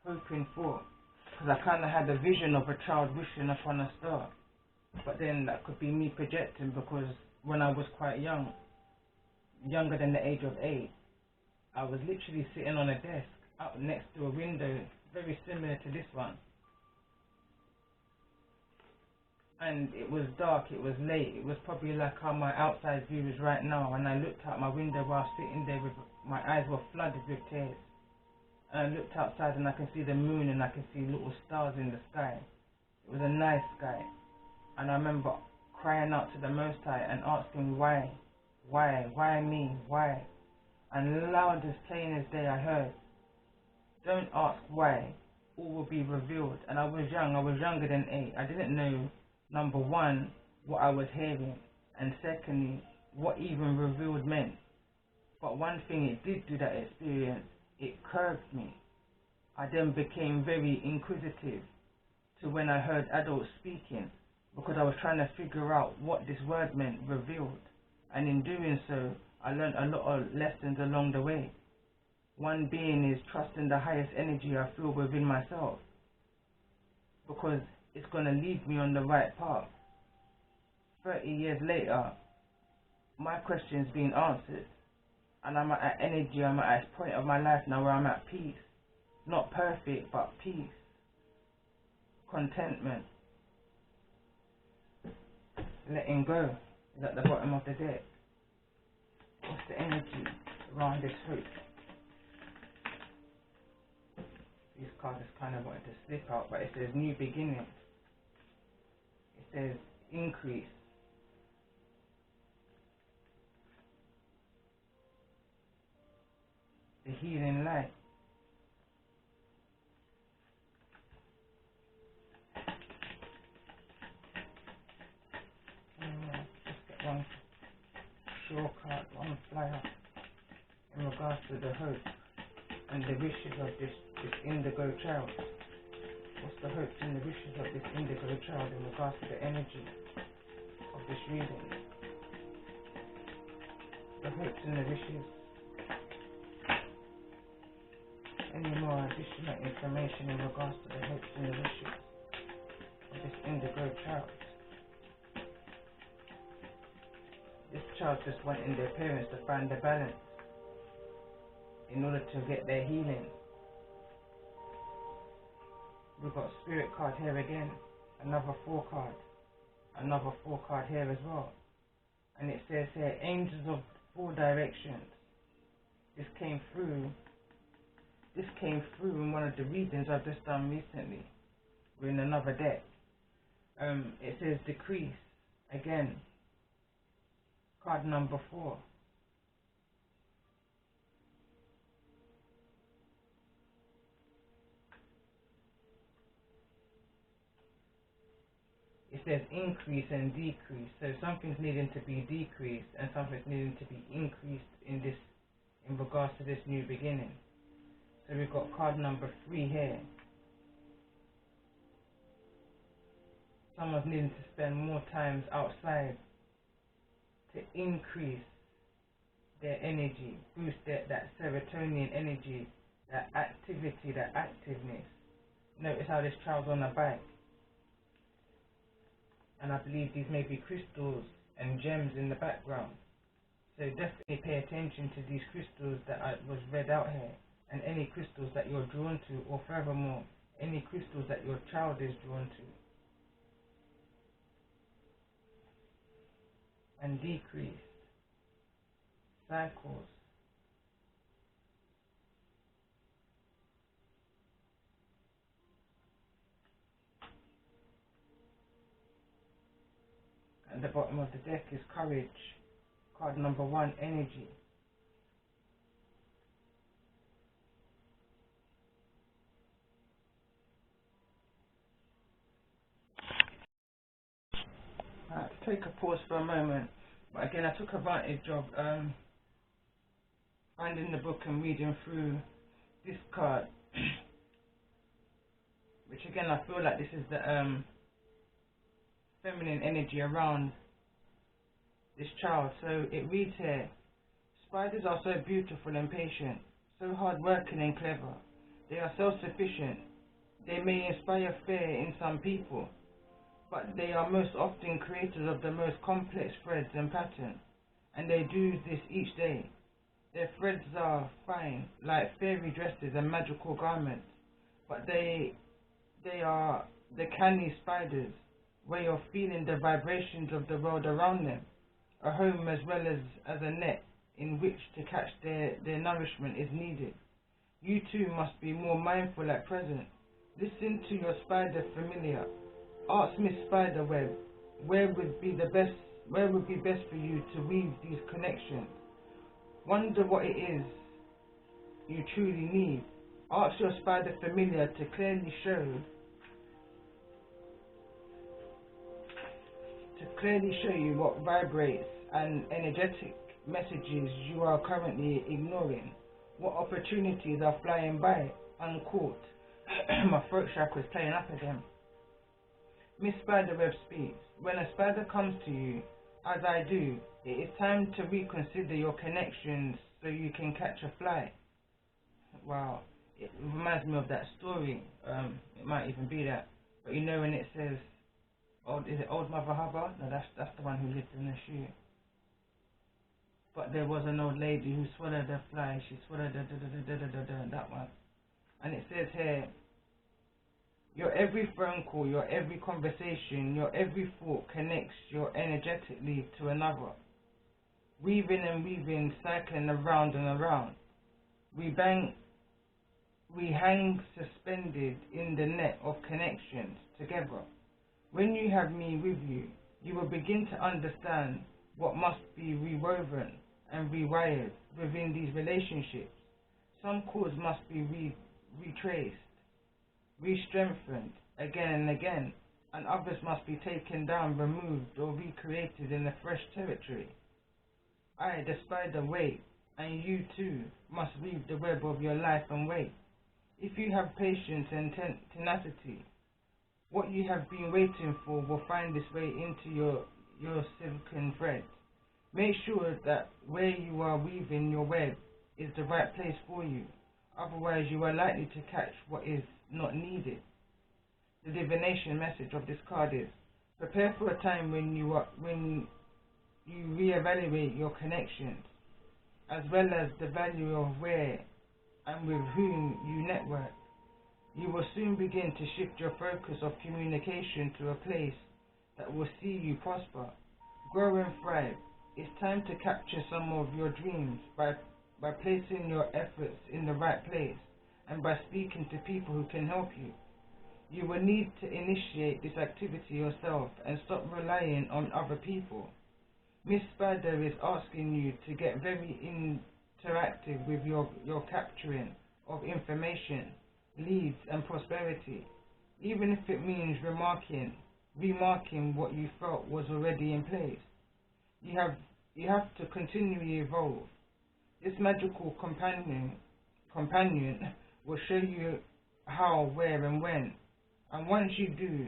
Speaker 1: hoping for? Because I kind of had a vision of a child wishing upon a star. But then that could be me projecting, because when I was quite young, younger than the age of 8, I was literally sitting on a desk out next to a window, very similar to this one. And it was dark, it was late, it was probably like how my outside view is right now. And I looked out my window while sitting there with my eyes were flooded with tears. And I looked outside and I can see the moon and I can see little stars in the sky. It was a nice sky. And I remember crying out to the Most High and asking why me, why? And loud as plain as day I heard, don't ask why, all will be revealed. And I was young, I was younger than 8. I didn't know, number one, what I was hearing, and secondly, what even revealed meant. But one thing it did do, that experience, it curbed me. I then became very inquisitive to when I heard adults speaking, because I was trying to figure out what this word meant, revealed. And in doing so, I learned a lot of lessons along the way. One being is trusting the highest energy I feel within myself, because it's going to lead me on the right path. 30 years later, my question's been answered, and I'm at energy, I'm at a point of my life now where I'm at peace. Not perfect, but peace. Contentment. Letting go is at the bottom of the deck. What's the energy around this hope? These cards just kind of wanted to slip out, but it says new beginning. It says increase. The healing light. Just get one short card, one flyer in regards to the hope and the wishes of this indigo child. What's the hopes and the wishes of this indigo child in regards to the energy of this reading? The hopes and the wishes. Any more additional information in regards to the hopes and the wishes of this indigo child? This child just wanting their parents to find the balance in order to get their healing. We've got spirit card here again, another 4 card, another 4 card here as well. And it says here, angels of 4 directions. This came through in one of the readings I've just done recently. We're in another deck. It says decrease again. Card number 4. It says increase and decrease. So something's needing to be decreased and something's needing to be increased in regards to this new beginning. So we've got card number 3 here. Someone's needing to spend more times outside to increase their energy, boost that serotonin energy, that activity, that activeness. Notice how this child's on a bike. And I believe these may be crystals and gems in the background. So definitely pay attention to these crystals that was read out here, and any crystals that you're drawn to, or furthermore, any crystals that your child is drawn to. And decreased cycles. At the bottom of the deck is courage. Card number 1, energy. I have to take a pause for a moment, but again I took advantage of finding the book and reading through this card, which again I feel like this is the feminine energy around this child. So it reads here, spiders are so beautiful and patient, so hard-working and clever. They are self-sufficient. They may inspire fear in some people, but they are most often creators of the most complex threads and patterns, and they do this each day. Their threads are fine, like fairy dresses and magical garments, but they are the canny spiders' way of feeling the vibrations of the world around them, a home as well as a net in which to catch their nourishment is needed. You too must be more mindful at present. Listen to your spider familiar. Ask Miss Spiderweb, where would be best for you to weave these connections? Wonder what it is you truly need. Ask your spider familiar to clearly show you what vibrates and energetic messages you are currently ignoring. What opportunities are flying by uncaught? My throat chakra is playing up again. Miss Spiderweb speaks. When a spider comes to you, as I do, it is time to reconsider your connections so you can catch a fly. Wow, it reminds me of that story. It might even be that. But you know when it says, is it Old Mother Hubbard? No, that's the one who lived in the shoe. But there was an old lady who swallowed a fly. She swallowed that one. And it says here, your every phone call, your every conversation, your every thought connects your energetically to another. Weaving and weaving, cycling around and around. We hang suspended in the net of connections together. When you have me with you, you will begin to understand what must be rewoven and rewired within these relationships. Some cords must be retraced, re-strengthened again and again, and others must be taken down, removed, or recreated in a fresh territory. I, the spider, wait, and you too must weave the web of your life and wait. If you have patience and tenacity, what you have been waiting for will find its way into your silken thread. Make sure that where you are weaving your web is the right place for you. Otherwise, you are likely to catch what is not needed. The divination message of this card is: prepare for a time when you reevaluate your connections, as well as the value of where and with whom you network. You will soon begin to shift your focus of communication to a place that will see you prosper, grow and thrive. It's time to capture some of your dreams by placing your efforts in the right place and by speaking to people who can help you. You will need to initiate this activity yourself and stop relying on other people. Miss Spider is asking you to get very interactive with your capturing of information, leads and prosperity, even if it means remarking what you felt was already in place. You have to continually evolve. This magical companion will show you how, where and when, and once you do,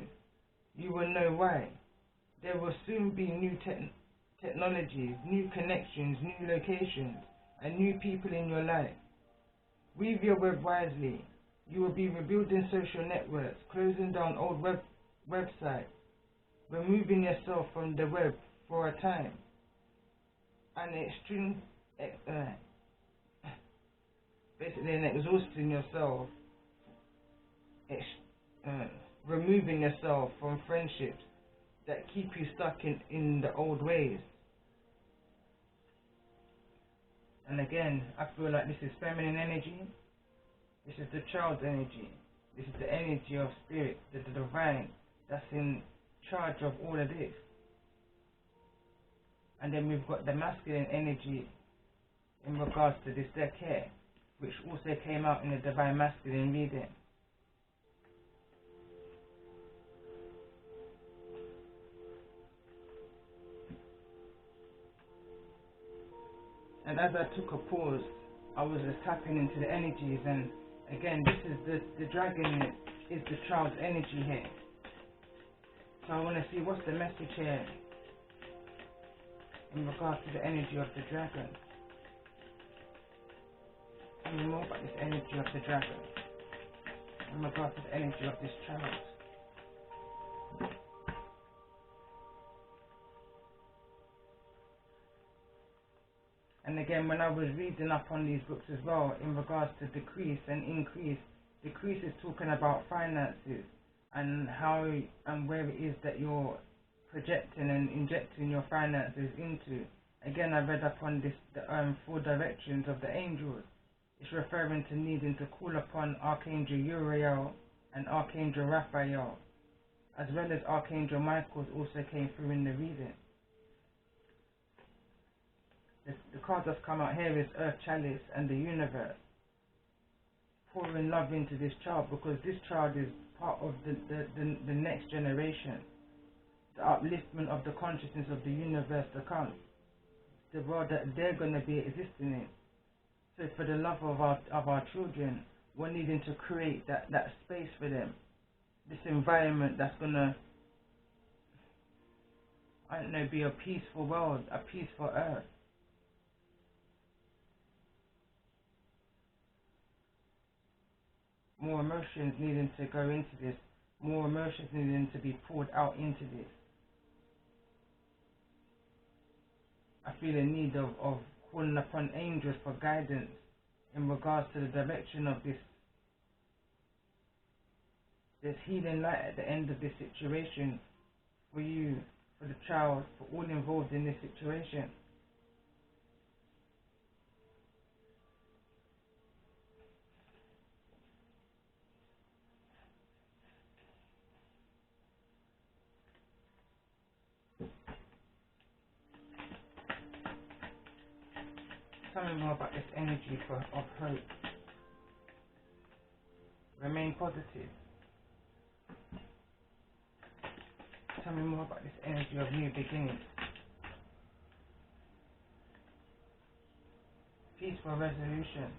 Speaker 1: you will know why. There will soon be new technologies, new connections, new locations, and new people in your life. Weave your web wisely. You will be rebuilding social networks, closing down old websites, removing yourself from the web for a time. and basically in exhausting yourself, removing yourself from friendships that keep you stuck in the old ways. And again, I feel like this is feminine energy, this is the child's energy, this is the energy of spirit, the divine that's in charge of all of this. And then we've got the masculine energy in regards to this deck here, which also came out in the divine masculine reading. And as I took a pause, I was just tapping into the energies, and again, this is the dragon is the child's energy here. So I want to see what's the message here in regards to the energy of the dragon. Tell me more about this energy of the dragon in regards to the energy of this child. And again, when I was reading up on these books as well, in regards to decrease and increase, decrease is talking about finances and how and where it is that you're projecting and injecting your finances into. Again, I read up on this, the 4 directions of the angels. It's referring to needing to call upon Archangel Uriel and Archangel Raphael, as well as Archangel Michael also came through in the reading. The card that's come out here is Earth, Chalice, and the Universe. Pouring love into this child, because this child is part of the next generation. The upliftment of the consciousness of the universe to come. The world that they're going to be existing in. So for the love of our children, we're needing to create that space for them. This environment that's going to, I don't know, be a peaceful world, a peaceful earth. More emotions needing to go into this. More emotions needing to be poured out into this. I feel a need of calling upon angels for guidance in regards to the direction of this. There's healing light at the end of this situation for you, for the child, for all involved in this situation. Tell me more about this energy of hope. Remain positive. Tell me more about this energy of new beginnings. Peaceful resolution.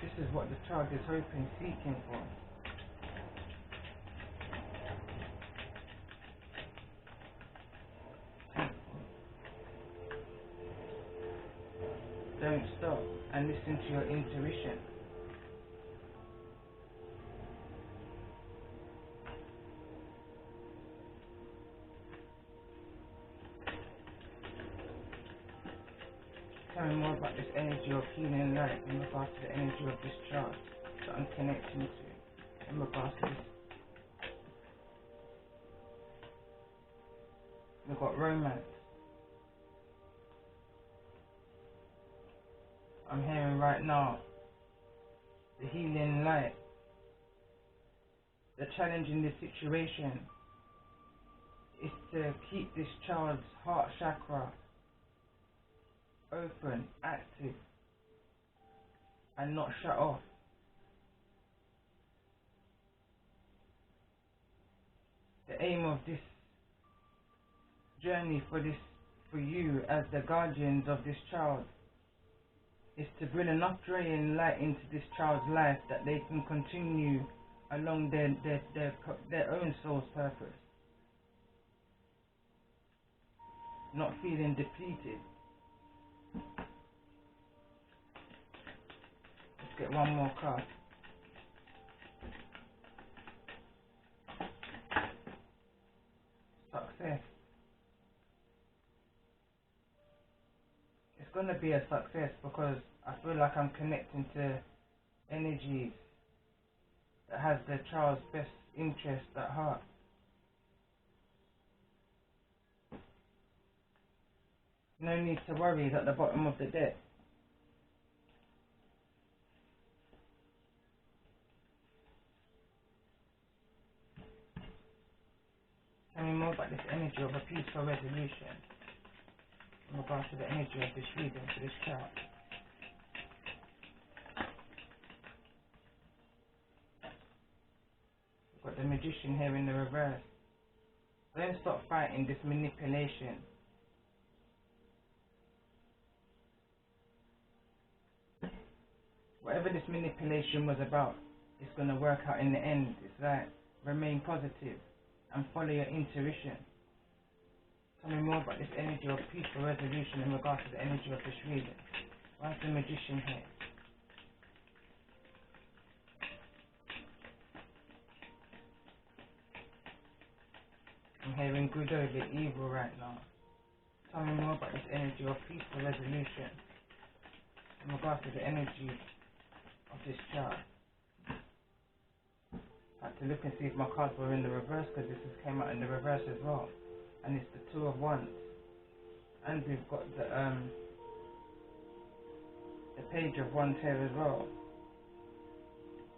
Speaker 1: This is what the child is hoping, seeking for. Don't stop and listen to your intuition. Tell me more about this energy of healing light in regards to the energy of this child that I'm connecting to in regards to this. We've got romance. I'm hearing right now the healing light. The challenge in this situation is to keep this child's heart chakra open, active, and not shut off. The aim of this journey for you as the guardians of this child is to bring enough joy and light into this child's life that they can continue along their own soul's purpose, not feeling depleted. Let's get one more card. Success. going to be a success because I feel like I'm connecting to energies that has the child's best interest at heart. No need to worry is at the bottom of the deck. Tell me more about this energy of a peaceful resolution in regards to the energy of this reading for this child. We've got the Magician here in the reverse. Don't stop fighting this manipulation. Whatever this manipulation was about, it's going to work out in the end. It's like, remain positive and follow your intuition. Tell me more about this energy of peaceful resolution in regards to the energy of this reading. Why is the Magician here? I'm hearing good over evil right now. Tell me more about this energy of peaceful resolution in regards to the energy of this child. I had to look and see if my cards were in the reverse because this has came out in the reverse as well. And it's the Two of Wands. And we've got the Page of Wands here as well.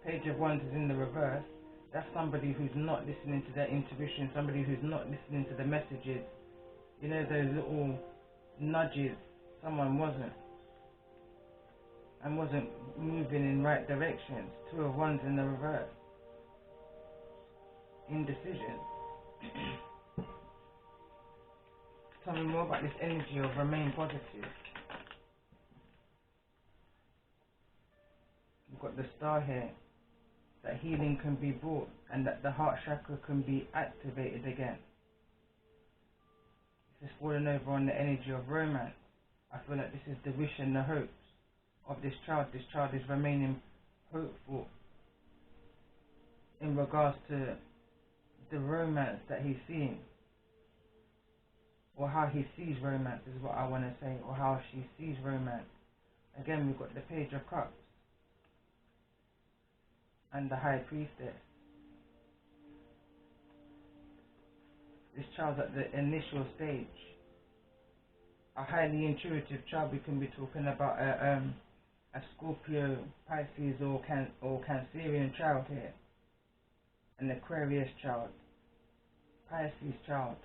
Speaker 1: Page of Wands is in the reverse. That's somebody who's not listening to their intuition, somebody who's not listening to the messages. You know, those little nudges. Someone wasn't. And wasn't moving in right directions. Two of Wands in the reverse. Indecision. Tell me more about this energy of remain positive. We've got the Star here. That healing can be brought and that the heart chakra can be activated again. This is falling over on the energy of romance. I feel like this is the wish and the hopes of this child. This child is remaining hopeful in regards to the romance that he's seeing, or how he sees romance is what I want to say, or how she sees romance. Again, we've got the Page of Cups and the High Priestess. This child's at the initial stage. A highly intuitive child. We can be talking about a Scorpio, Pisces, or Cancerian child here. An Aquarius child. Pisces child.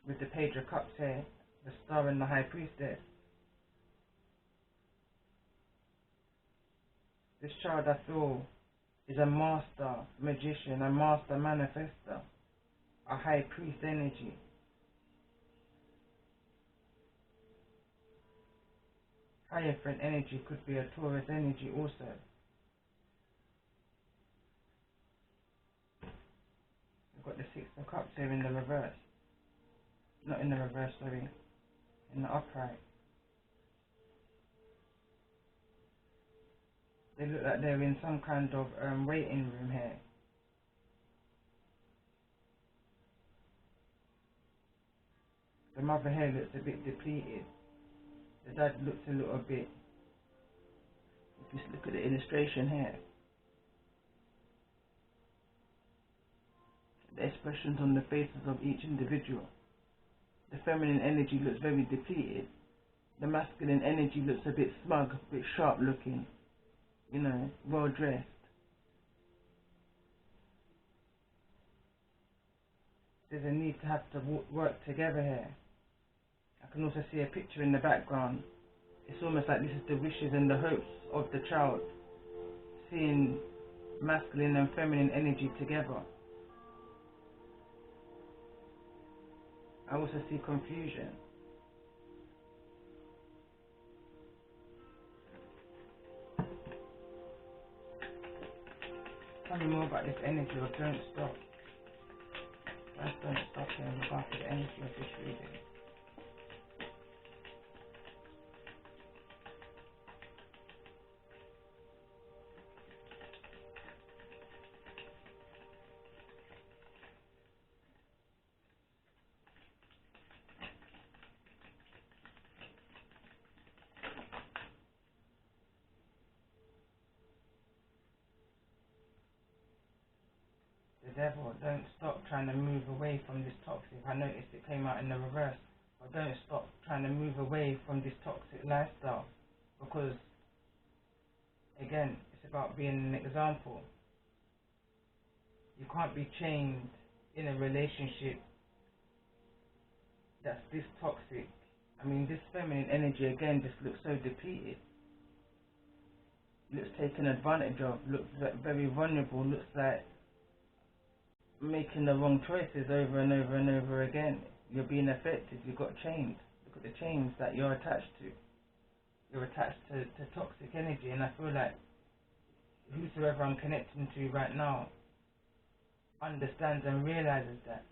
Speaker 1: With the Page of Cups here. The Star and the High Priestess. This child, I feel, is a master magician, a master manifester, a high priest energy. Hierophant energy could be a Taurus energy also. We've got the Six of Cups here in the reverse. Not in the reverse, sorry. In the upright. They look like they're in some kind of waiting room here. The mother here looks a bit depleted. The dad looks a little bit... If you look at the illustration here. The expressions on the faces of each individual. The feminine energy looks very depleted. The masculine energy looks a bit smug, a bit sharp looking. You know, well dressed. There's a need to have to work together here. I can also see a picture in the background. It's almost like this is the wishes and the hopes of the child. Seeing masculine and feminine energy together. I also see confusion. Tell me more about this energy of don't stop. Let's don't stop here in regards to the energy of this reading. the devil. Don't stop trying to move away from this toxic. I noticed it came out in the reverse. But don't stop trying to move away from this toxic lifestyle, because again, it's about being an example. You can't be chained in a relationship that's this toxic. I mean, this feminine energy again just looks so depleted. Looks taken advantage of, looks like very vulnerable, looks like making the wrong choices over and over and over again. You're being affected, you've got chains. Look at the chains that you're attached to. You're attached to toxic energy, and I feel like whosoever I'm connecting to right now understands and realizes that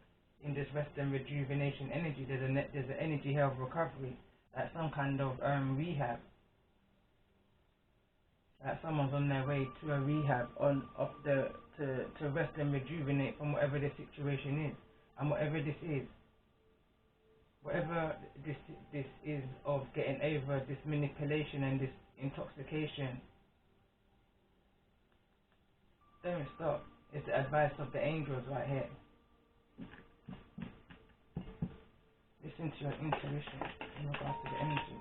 Speaker 1: in this rest and rejuvenation energy, there's an energy health recovery, like some kind of rehab. Like someone's on their way to a rehab to rest and rejuvenate from whatever the situation is, and whatever this is. Whatever this is of getting over this manipulation and this intoxication, don't stop. It's the advice of the angels right here. Listen to your intuition in regards to the energy.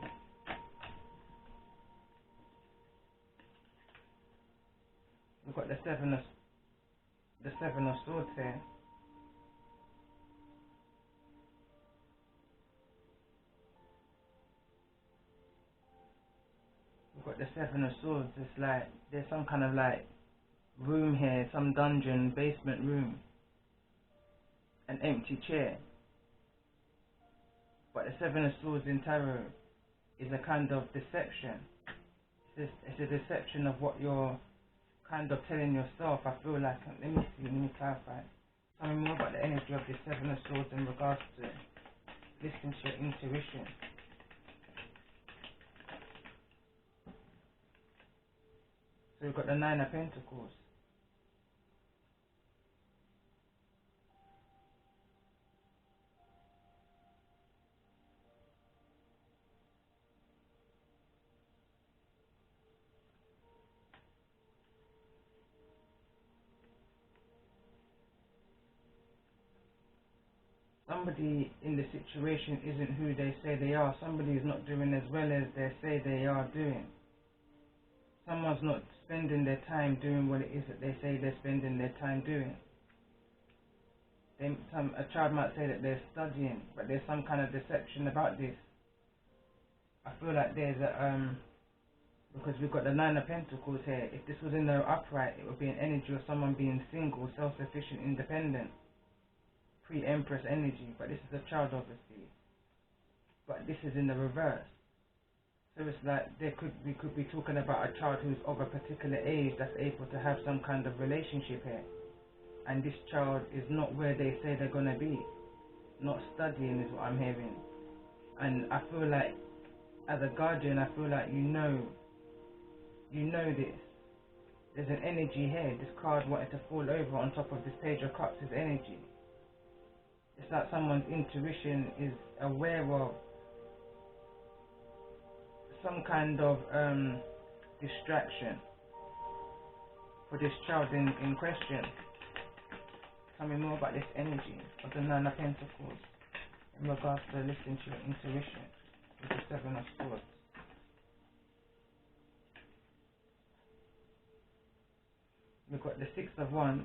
Speaker 1: We've got the seven of swords here. We've got the seven of swords. It's like there's some kind of like room here, some dungeon, basement room, an empty chair. But the seven of swords in tarot is a kind of deception. It's a deception of what you're kind of telling yourself. I feel like, let me clarify. Tell me more about the energy of the seven of swords in regards to listening to your intuition. So we've got the Nine of Pentacles. Somebody in the situation isn't who they say they are. Somebody is not doing as well as they say they are doing. Someone's not spending their time doing what it is that they say they're spending their time doing. A child might say that they're studying, but there's some kind of deception about this. I feel like there's because we've got the Nine of Pentacles here. If this was in the upright, it would be an energy of someone being single, self-sufficient, independent, pre-Empress energy. But this is a child, obviously. But this is in the reverse. So it's like we could be talking about a child who's of a particular age that's able to have some kind of relationship here. And this child is not where they say they're going to be. Not studying is what I'm hearing. And I feel like, as a guardian, I feel like you know this. There's an energy here. This card wanted to fall over on top of this Page of Cups' energy. It's like someone's intuition is aware of some kind of distraction for this child in question. Tell me more about this energy of the Nine of Pentacles in regards to listening to your intuition with the Seven of Swords. We've got the Six of Wands.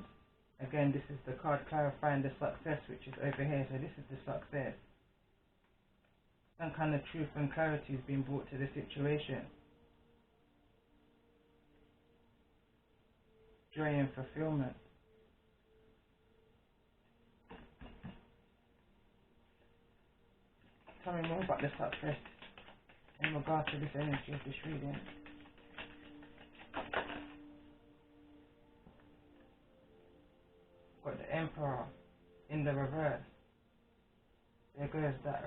Speaker 1: Again, this is the card clarifying the success, which is over here. So this is the success. Some kind of truth and clarity is being brought to the situation. Joy and fulfillment. Tell me more about the success in regard to this energy of this reading. Got the Emperor in the reverse. There goes that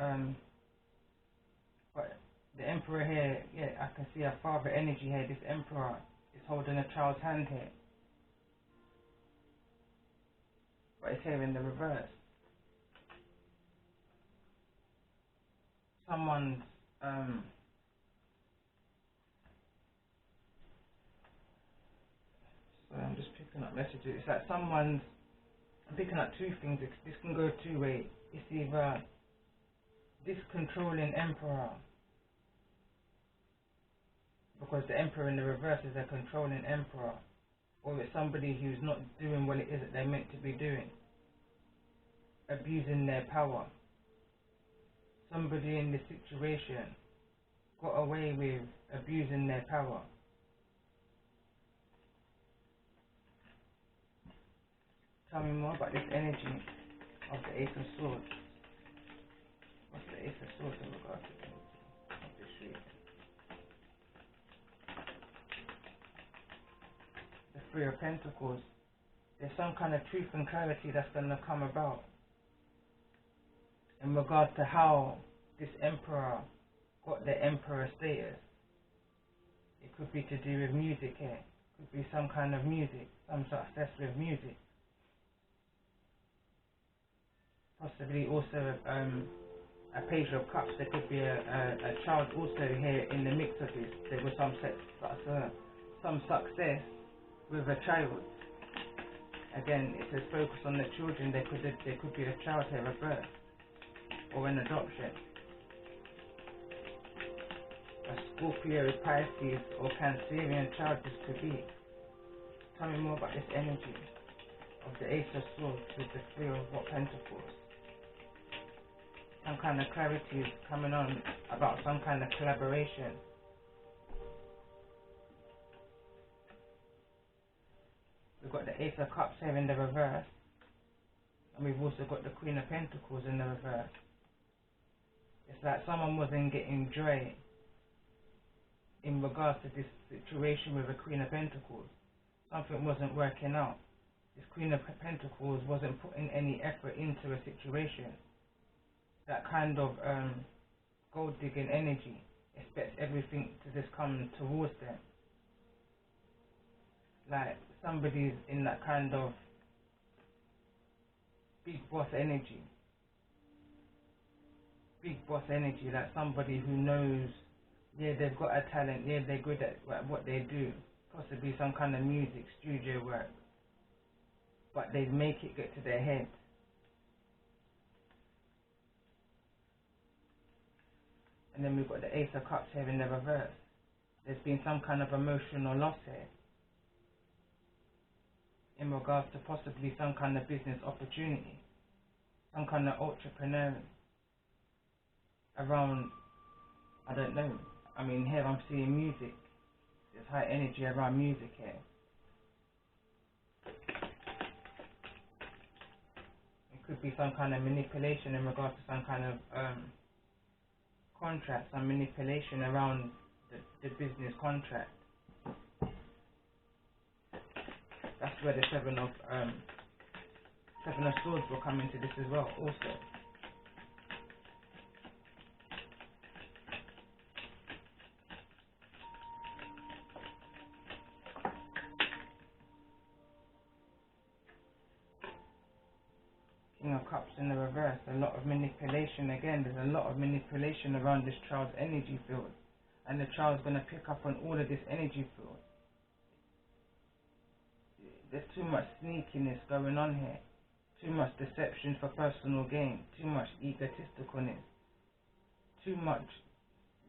Speaker 1: but the Emperor here, yeah, I can see a father energy here. This Emperor is holding a child's hand here. But it's here in the reverse. Someone's so I'm just picking up messages. It's like someone's I'm picking up two things. This can go two ways. It's either this controlling emperor, because the emperor in the reverse is a controlling emperor, or it's somebody who's not doing what it is that they're meant to be doing, abusing their power. Somebody in this situation got away with abusing their power. Tell me more about this energy of the Ace of Swords. What's the Ace of Swords in regards to the energy of this read? The Three of Pentacles. There's some kind of truth and clarity that's going to come about in regards to how this emperor got the emperor status. It could be to do with music here. It could be some kind of music, some success with music. Possibly also a Page of Cups. There could be a child also here in the mix of this. There was some success with a child. Again, it says focus on the children. There could be a child here, a birth or an adoption. A Scorpio, Pisces or Cancerian child this could be. Tell me more about this energy of the Ace of Swords with the Three of Pentacles. Some kind of clarity is coming on about some kind of collaboration. We've got the Ace of Cups here in the reverse, and we've also got the Queen of Pentacles in the reverse. It's like someone wasn't getting joy in regards to this situation with the Queen of Pentacles. Something wasn't working out. This Queen of Pentacles wasn't putting any effort into a situation. That kind of gold digging energy expects everything to just come towards them. Like somebody's in that kind of big boss energy. Big boss energy, like somebody who knows, yeah, they've got a talent, yeah, they're good at what they do. Possibly some kind of music, studio work. But they make it get to their head. And then we've got the Ace of Cups here in the reverse. There's been some kind of emotional loss here in regards to possibly some kind of business opportunity, some kind of entrepreneur around, I don't know. I mean, here I'm seeing music. There's high energy around music here. It could be some kind of manipulation in regards to some kind of contract, some manipulation around the business contract. That's where the Seven of Swords will come into this as well also. King of Cups in the reverse, a lot of manipulation again. There's a lot of manipulation around this child's energy field, and the child's going to pick up on all of this energy field. There's too much sneakiness going on here, too much deception for personal gain, too much egotisticalness, too much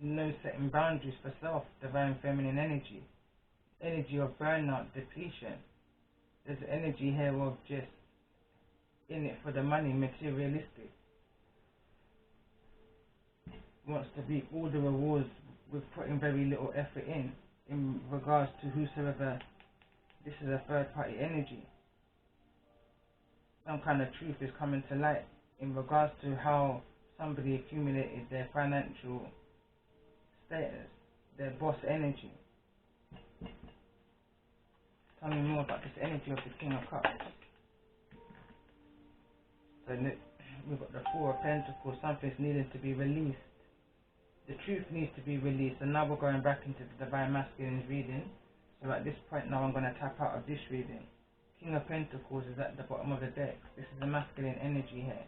Speaker 1: no setting boundaries for self, divine feminine energy of burnout, depletion. There's energy here of just in it for the money, materialistic. Wants to reap all the rewards with putting very little effort in regards to whosoever. This is a third party energy. Some kind of truth is coming to light in regards to how somebody accumulated their financial status, their boss energy. Tell me more about this energy of the King of Cups. So we've got the Four of Pentacles. Something's needing to be released. The truth needs to be released. And now we're going back into the Divine Masculine's reading. So at this point now I'm going to tap out of this reading. King of Pentacles is at the bottom of the deck. This is the masculine energy here.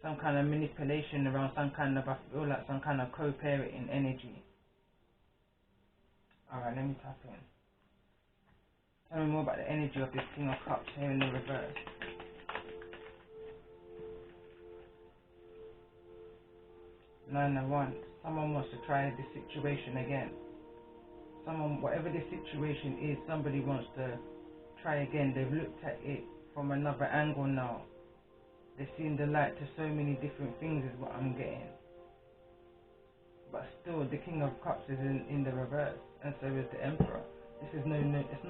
Speaker 1: Some kind of manipulation around some kind of, I feel like some kind of co-parenting energy. Alright, let me tap in. Tell me more about the energy of this King of Cups here in the reverse. Nine of Wands. Someone wants to try this situation again. Someone, whatever the situation is, somebody wants to try again. They've looked at it from another angle now. They've seen the light to so many different things is what I'm getting. But still, the King of Cups is in the reverse, and so is the Emperor. This is it's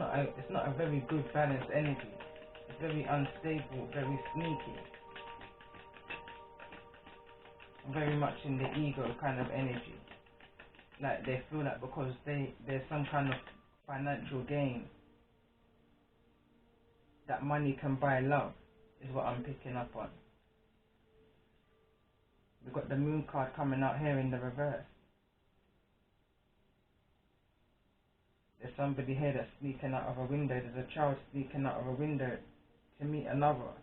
Speaker 1: not a very good balanced energy. It's very unstable, very sneaky. Very much in the ego kind of energy. Like they feel like because there's some kind of financial gain, that money can buy love, is what I'm picking up on. We've got the Moon card coming out here in the reverse. There's somebody here that's sneaking out of a window. There's a child sneaking out of a window to meet another.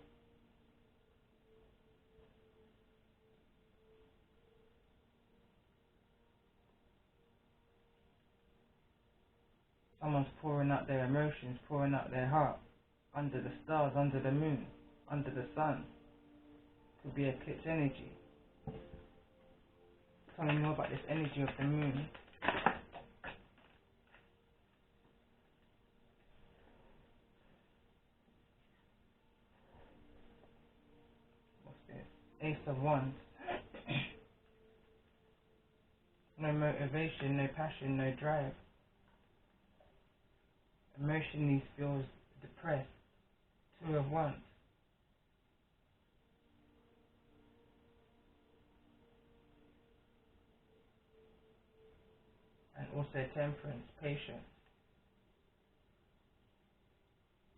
Speaker 1: Someone's pouring out their emotions, pouring out their heart, under the stars, under the moon, under the sun. Could be eclipse energy. Tell me more about this energy of the moon. What's this? Ace of Wands. No motivation, no passion, no drive. Emotionally feels depressed. Two of Wands. And also temperance, patience.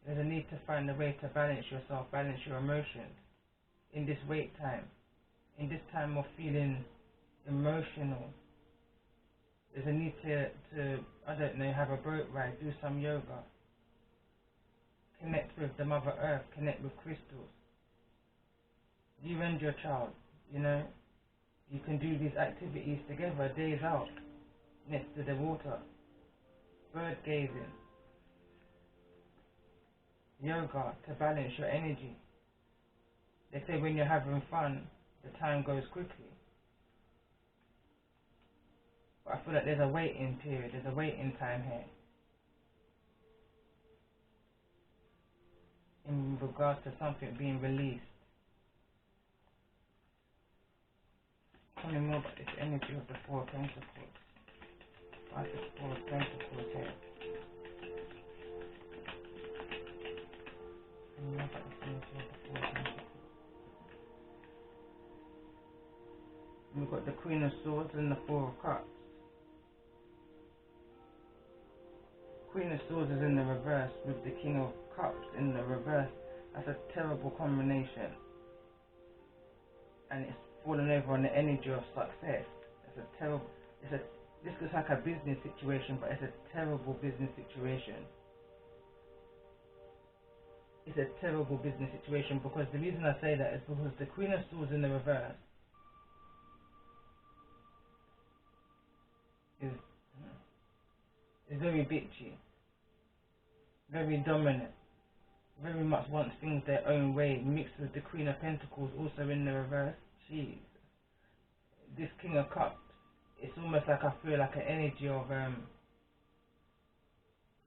Speaker 1: There's a need to find a way to balance yourself, balance your emotions in this wait time, in this time of feeling emotional. There's a need to I don't know, have a boat ride, do some yoga, connect with the Mother Earth, connect with crystals. You and your child, you know, you can do these activities together, days out, next to the water, bird gazing, yoga to balance your energy. They say when you're having fun, the time goes quickly. But I feel like there's a waiting period, there's a waiting time here. In regards to something being released. Tell me more about this energy of the Four of Pentacles. Why is this Four of Pentacles here? Tell me more about this energy of the Four of Pentacles. And we've got the Queen of Swords and the Four of Cups. Queen of Swords is in the reverse with the King of Cups in the reverse. That's a terrible combination. And it's falling over on the energy of success. This looks like a business situation, but it's a terrible business situation. It's a terrible business situation because the reason I say that is because the Queen of Swords in the reverse is very bitchy, very dominant, very much wants things their own way, mixed with the Queen of Pentacles also in the reverse. Jeez. This King of Cups, it's almost like I feel like an energy of,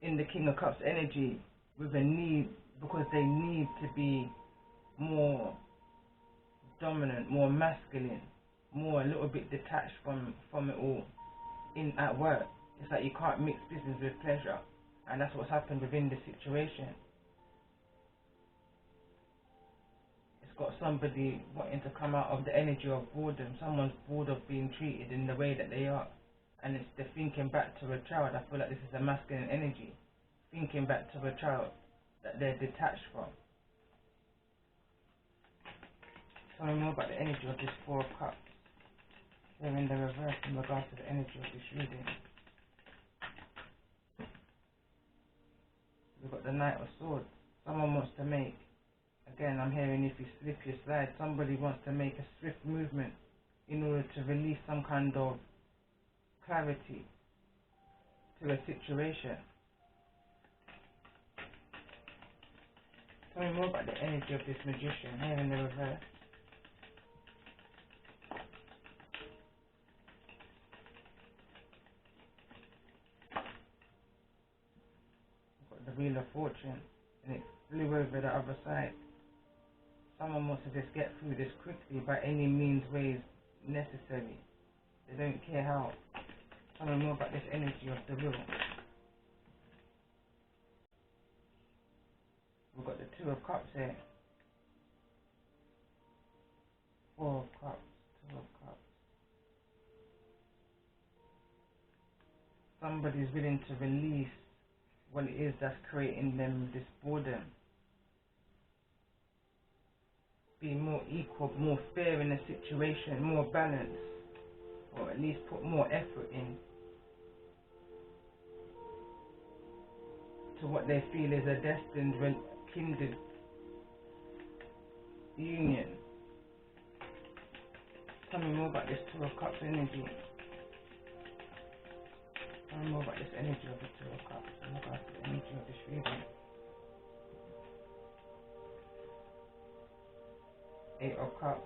Speaker 1: in the King of Cups energy, with a need, because they need to be more dominant, more masculine, more a little bit detached from it all at work. It's like you can't mix business with pleasure, and that's what's happened within the situation. It's got somebody wanting to come out of the energy of boredom. Someone's bored of being treated in the way that they are, and it's the thinking back to a child. I feel like this is a masculine energy, thinking back to a child that they're detached from. Tell me more about the energy of this Four of Cups. They're in the reverse in regards to the energy of this reading. We've got the Knight of Swords. Someone wants to make, again I'm hearing if you slip you slide, somebody wants to make a swift movement in order to release some kind of clarity to a situation. Tell me more about the energy of this magician here in the reverse. We've got the Wheel of Fortune, and it flew over the other side. Someone wants to just get through this quickly by any means, ways necessary. They don't care how. Tell me more about this energy of the wheel. We've got the Two of Cups here. Four of Cups, Two of Cups. Somebody's willing to release what it is that's creating them this boredom. Be more equal, more fair in the situation, more balanced, or at least put more effort in to what they feel is a destined, kindred union. Tell me more about this Two of Cups energy. Tell me more about this energy of the Two of Cups. Tell me about the energy of this reading. Eight of Cups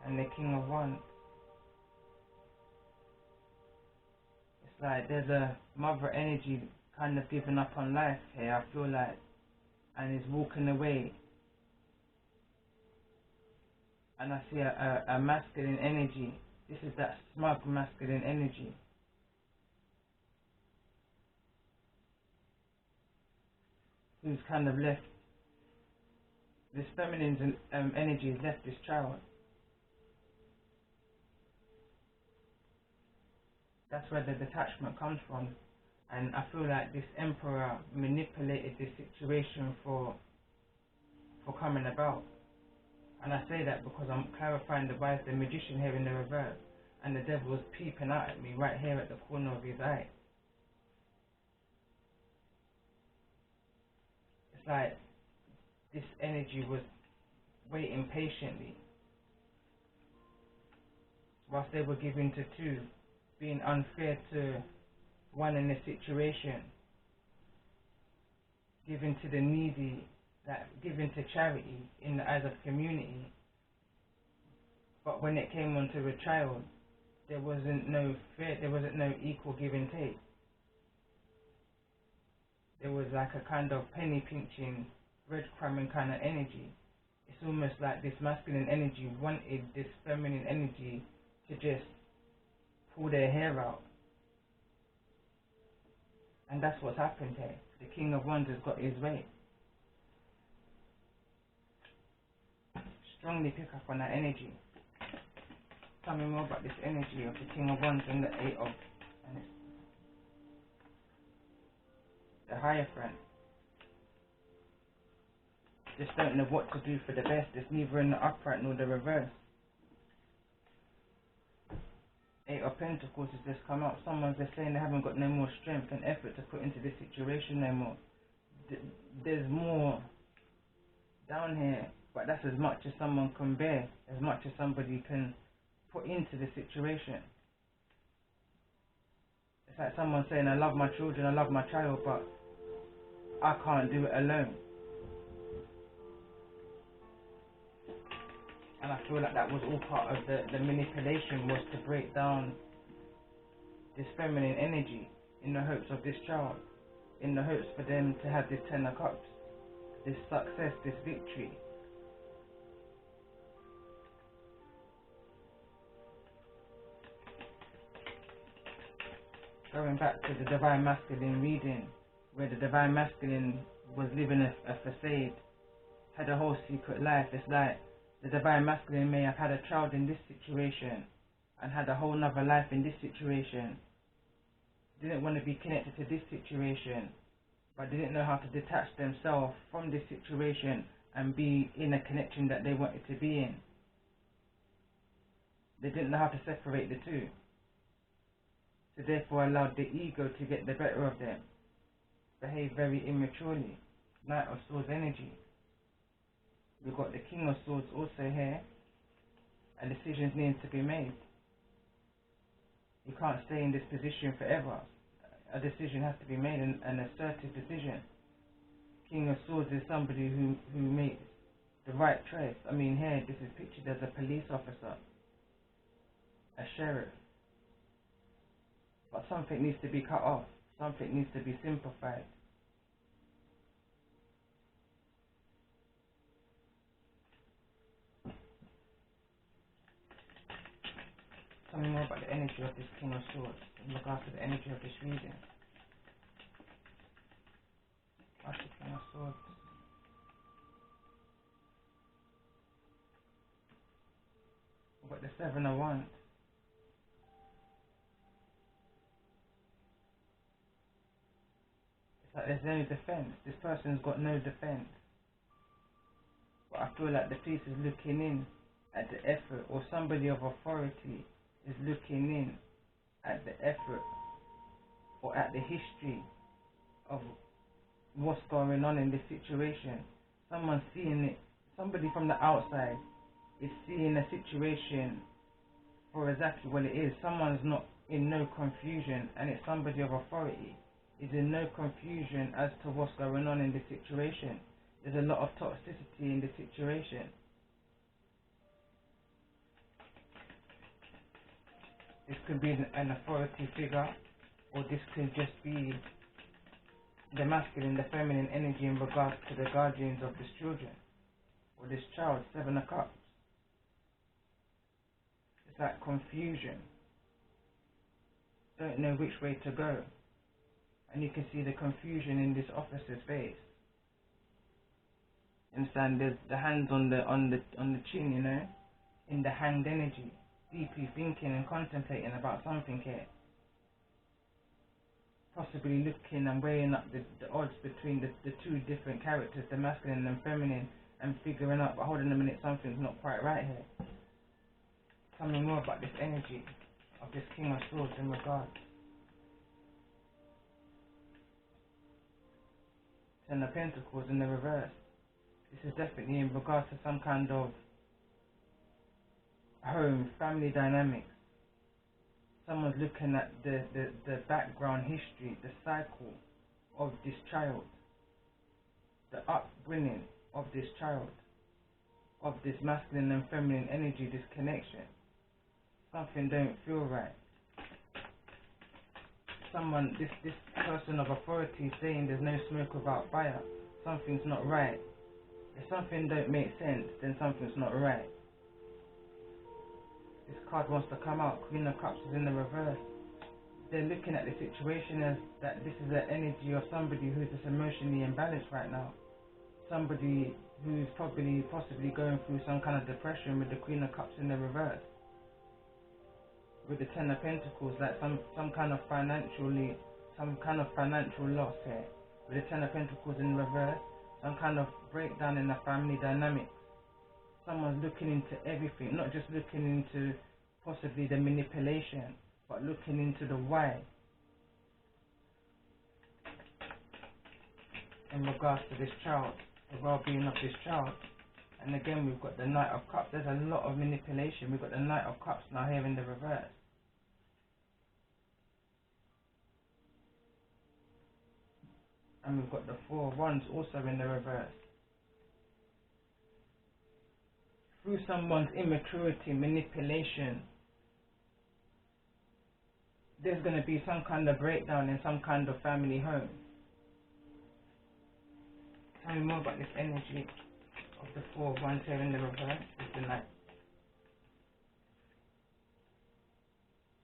Speaker 1: and the King of Wands. It's like there's a mother energy kind of giving up on life here, I feel like, and is walking away. And I see a masculine energy. This is that smug masculine energy. Who's kind of left, this feminine energy has left this child. That's where the detachment comes from. And I feel like this emperor manipulated this situation for coming about. And I say that because I'm clarifying the wise, the magician here in the reverse, and the devil was peeping out at me right here at the corner of his eye. It's like this energy was waiting patiently whilst they were giving to two, being unfair to one in a situation, giving to the needy, that giving to charity in the eyes of community. But when it came onto a child, there wasn't no fair, there wasn't no equal give and take. There was like a kind of penny pinching, breadcrumbing kind of energy. It's almost like this masculine energy wanted this feminine energy to just pull their hair out. And that's what's happened here. The King of Wands has got his way. Strongly pick up on that energy. Tell me more about this energy of the King of Wands and the Eight of, and the Hierophant. Just don't know what to do for the best. It's neither in the upright nor the reverse. Eight of Pentacles has just come up. Someone's just saying they haven't got no more strength and effort to put into this situation no more. There's more down here, but that's as much as someone can bear, as much as somebody can put into the situation. It's like someone saying, I love my children, I love my child, but I can't do it alone. And I feel like that was all part of the manipulation, was to break down this feminine energy in the hopes of this child, in the hopes for them to have this Ten of Cups, this success, this victory. Going back to the Divine Masculine reading, where the Divine Masculine was living a facade, had a whole secret life. It's like the Divine Masculine may have had a child in this situation and had a whole nother life in this situation. Didn't want to be connected to this situation, but didn't know how to detach themselves from this situation and be in a connection that they wanted to be in. They didn't know how to separate the two. So therefore allowed the ego to get the better of them. Behave very immaturely. Knight of Swords energy. We've got the King of Swords also here. And decisions need to be made. You can't stay in this position forever. A decision has to be made, an assertive decision. King of Swords is somebody who makes the right choice. I mean, here, this is pictured as a police officer, a sheriff. But something needs to be cut off. Something needs to be simplified. Tell me more about the energy of this King of Swords in regards to the energy of this reading. What's the King of Swords? We've got the Seven of Wands. It's like there's no defense. This person's got no defense. But I feel like the priest is looking in at the effort, or somebody of authority is looking in at the effort or at the history of what's going on in this situation. Someone's seeing it. Somebody from the outside is seeing a situation for exactly what it is. Someone's not in no confusion, and it's somebody of authority is in no confusion as to what's going on in this situation. There's a lot of toxicity in this situation. This could be an authority figure, or this could just be the masculine, the feminine energy in regards to the guardians of this children, or this child. Seven of Cups. It's like confusion. Don't know which way to go. And you can see the confusion in this officer's face. Understand? There's the hands on the chin, you know, in the hanged energy, deeply thinking and contemplating about something here. Possibly looking and weighing up the odds between the two different characters, the masculine and feminine, and figuring out, but hold on a minute, something's not quite right here. Tell me more about this energy of this King of Swords in regards. Ten of Pentacles in the reverse. This is definitely in regards to some kind of home, family dynamics. Someone's looking at the background history, the cycle of this child, the upbringing of this child, of this masculine and feminine energy, this connection. Something don't feel right. Someone, this person of authority is saying there's no smoke without fire. Something's not right. If something don't make sense, then something's not right. This card wants to come out. Queen of Cups is in the reverse. They're looking at the situation as that this is the energy of somebody who's just emotionally imbalanced right now. Somebody who's possibly going through some kind of depression, with the Queen of Cups in the reverse. With the Ten of Pentacles, like some kind of financial loss here. With the Ten of Pentacles in reverse, some kind of breakdown in the family dynamics. Someone's looking into everything, not just looking into possibly the manipulation, but looking into the why in regards to this child, the well-being of this child. And again, we've got the Knight of Cups. There's a lot of manipulation. We've got the Knight of Cups now here in the reverse. And we've got the Four of Wands also in the reverse. Through someone's immaturity, manipulation, there's going to be some kind of breakdown in some kind of family home. Tell me more about this energy of the Four of Wands here in the reverse. It's the Knight.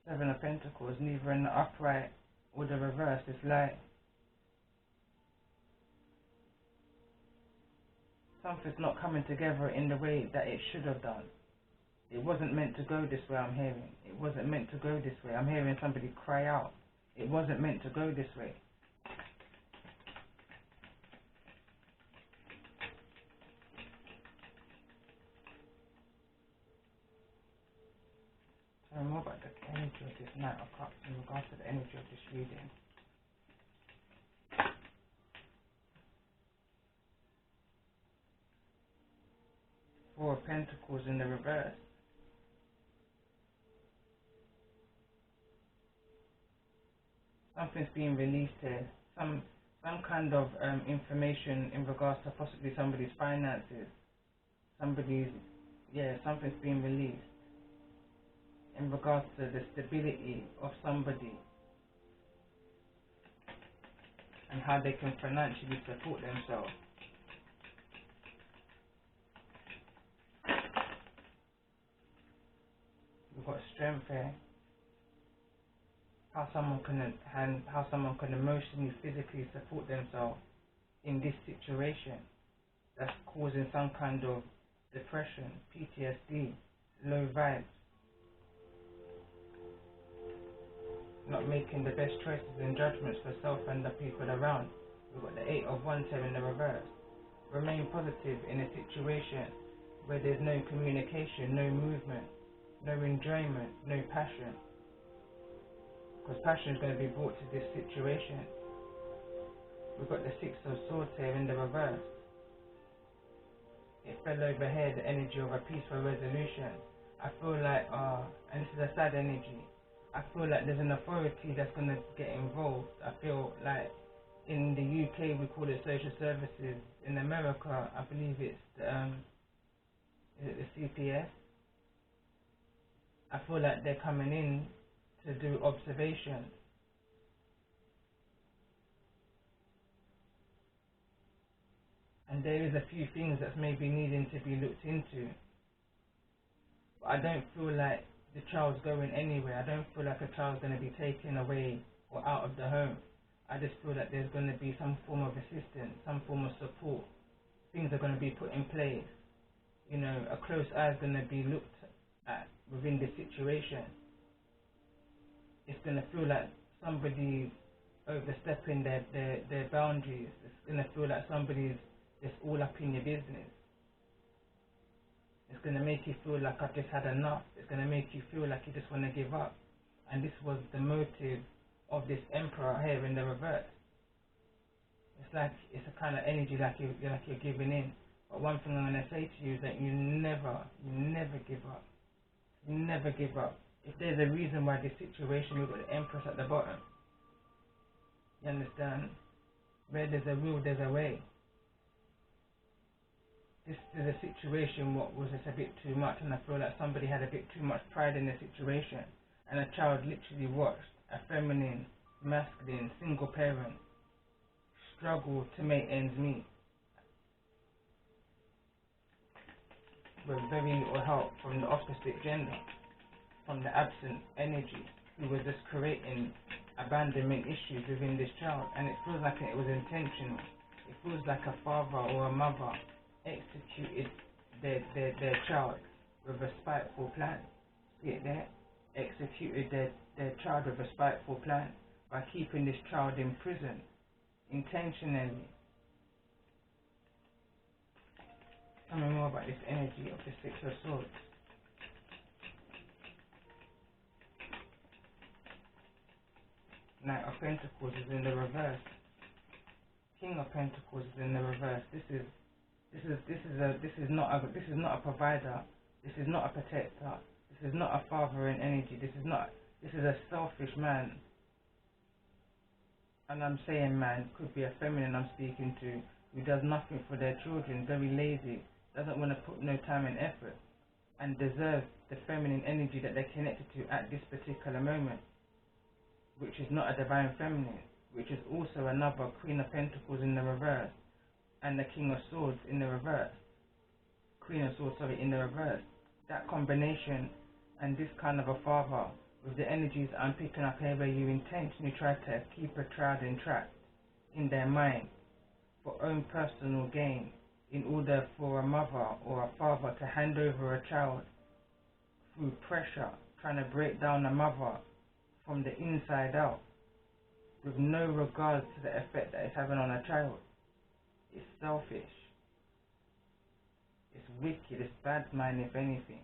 Speaker 1: Seven of Pentacles, neither in the upright or the reverse. It's like something's not coming together in the way that it should have done. It wasn't meant to go this way, I'm hearing. It wasn't meant to go this way. I'm hearing somebody cry out. It wasn't meant to go this way. Tell me more about the energy of this Knight of Cups in regards to the energy of this reading. Four of Pentacles in the reverse. Something's being released here. some kind of information in regards to possibly somebody's finances, something's being released in regards to the stability of somebody and how they can financially support themselves. We've got strength here. How someone can emotionally, physically support themselves in this situation that's causing some kind of depression, PTSD, low vibes, not making the best choices and judgments for self and the people around. We've got the 8 of Wands here in the reverse. Remain positive in a situation where there's no communication, no movement, no enjoyment, no passion. Because passion is going to be brought to this situation. We've got the 6 of Swords here in the reverse. It fell over here, the energy of a peaceful resolution. I feel like, and this is a sad energy, I feel like there's an authority that's going to get involved. I feel like in the UK we call it social services. In America, I believe it's the CPS. I feel like they're coming in to do observations. And there is a few things that's maybe needing to be looked into. But I don't feel like the child's going anywhere. I don't feel like a child's going to be taken away or out of the home. I just feel that there's going to be some form of assistance, some form of support. Things are going to be put in place. You know, a close eye is going to be looked at within the situation. It's going to feel like somebody's overstepping their boundaries. It's going to feel like somebody's just all up in your business. It's going to make you feel like I've just had enough. It's going to make you feel like you just want to give up. And this was the motive of this Emperor here in the reverse. It's like, it's a kind of energy like you're giving in. But one thing I'm going to say to you is that you never give up. You never give up. If there's a reason why this situation, you've got the Empress at the bottom. You understand? Where there's a will, there's a way. This is a situation what was just a bit too much, and I feel like somebody had a bit too much pride in the situation, and a child literally watched a feminine, masculine, single parent struggle to make ends meet with very little help from the opposite gender, from the absent energy, who was just creating abandonment issues within this child. And it feels like it was intentional. It feels like a father or a mother executed their child with a spiteful plan. See it there? Executed their child with a spiteful plan by keeping this child in prison intentionally. Tell me more about this energy of the 6 of Swords. Knight of Pentacles is in the reverse. King of Pentacles is in the reverse. This is not a provider. This is not a protector. This is not a fathering energy. This is a selfish man. And I'm saying man, could be a feminine I'm speaking to, who does nothing for their children, very lazy, doesn't want to put no time and effort, and deserves the feminine energy that they're connected to at this particular moment, which is not a divine feminine, which is also another Queen of Pentacles in the reverse, and the King of Swords in the reverse. Queen of Swords, sorry, in the reverse. That combination and this kind of a father with the energies I'm picking up here, where you intentionally try to keep a child entrapped in their mind for own personal gain, in order for a mother or a father to hand over a child through pressure, trying to break down a mother from the inside out, with no regard to the effect that it's having on a child. It's selfish. It's wicked. It's bad mind, if anything.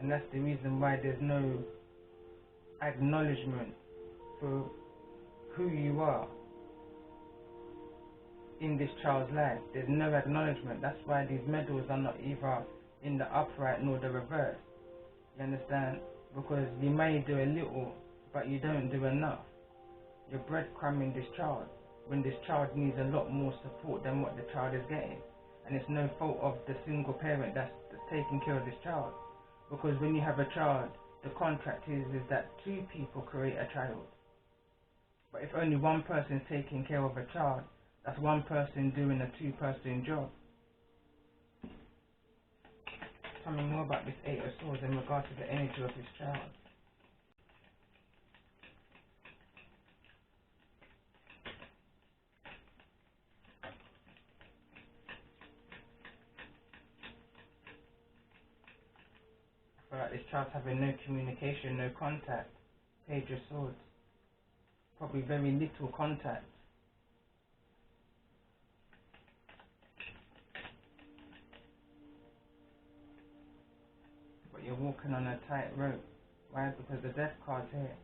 Speaker 1: And that's the reason why there's no acknowledgement for who you are in this child's life. There's no acknowledgement. That's why these medals are not either in the upright nor the reverse. You understand? because you may do a little, but you don't do enough. You're breadcrumbing this child when this child needs a lot more support than what the child is getting. And it's no fault of the single parent that's taking care of this child. Because when you have a child, the contract is that two people create a child. But if only one person is taking care of a child, that's one person doing a two-person job. Tell me more about this Eight of Swords in regard to the energy of this child. I feel like this child's having no communication, no contact. Page of Swords. Probably very little contact. But you're walking on a tight rope. Why? Because the Death card's here.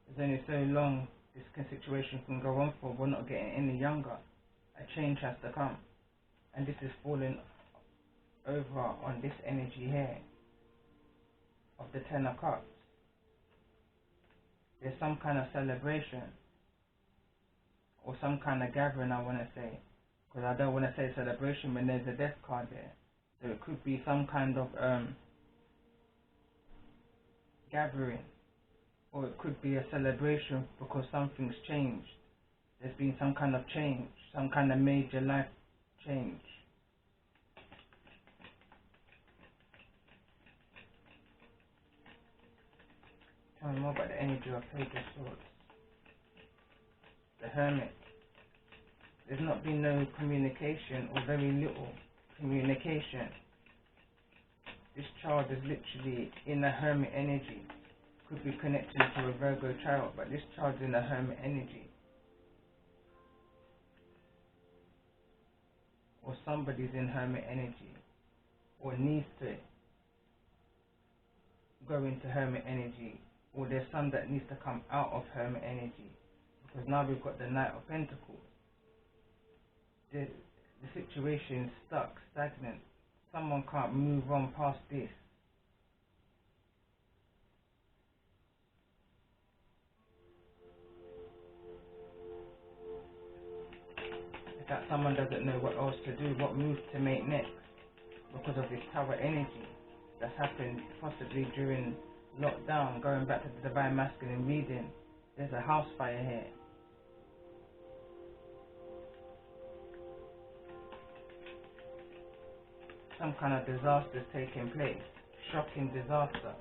Speaker 1: There's only so long this situation can go on for. We're not getting any younger. A change has to come. And this is falling over on this energy here of the Ten of Cups. There's some kind of celebration or some kind of gathering, I want to say, because I don't want to say celebration when there's a Death card there. So it could be some kind of gathering, or it could be a celebration because something's changed. There's been some kind of change, some kind of major life change. Tell me more about the energy of Page of Swords. The Hermit. There's not been no communication or very little communication. This child is literally in a Hermit energy. Could be connected to a Virgo child, but this child's in a Hermit energy. Or somebody's in Hermit energy, or needs to go into Hermit energy, or there's some that needs to come out of Hermit energy, because now we've got the Knight of Pentacles. The situation's stuck, stagnant. Someone can't move on past this. It's that someone doesn't know what else to do, what move to make next, because of this Tower energy that's happened possibly during lockdown. Going back to the Divine Masculine reading, there's a house fire here. Some kind of disaster is taking place. Shocking disaster.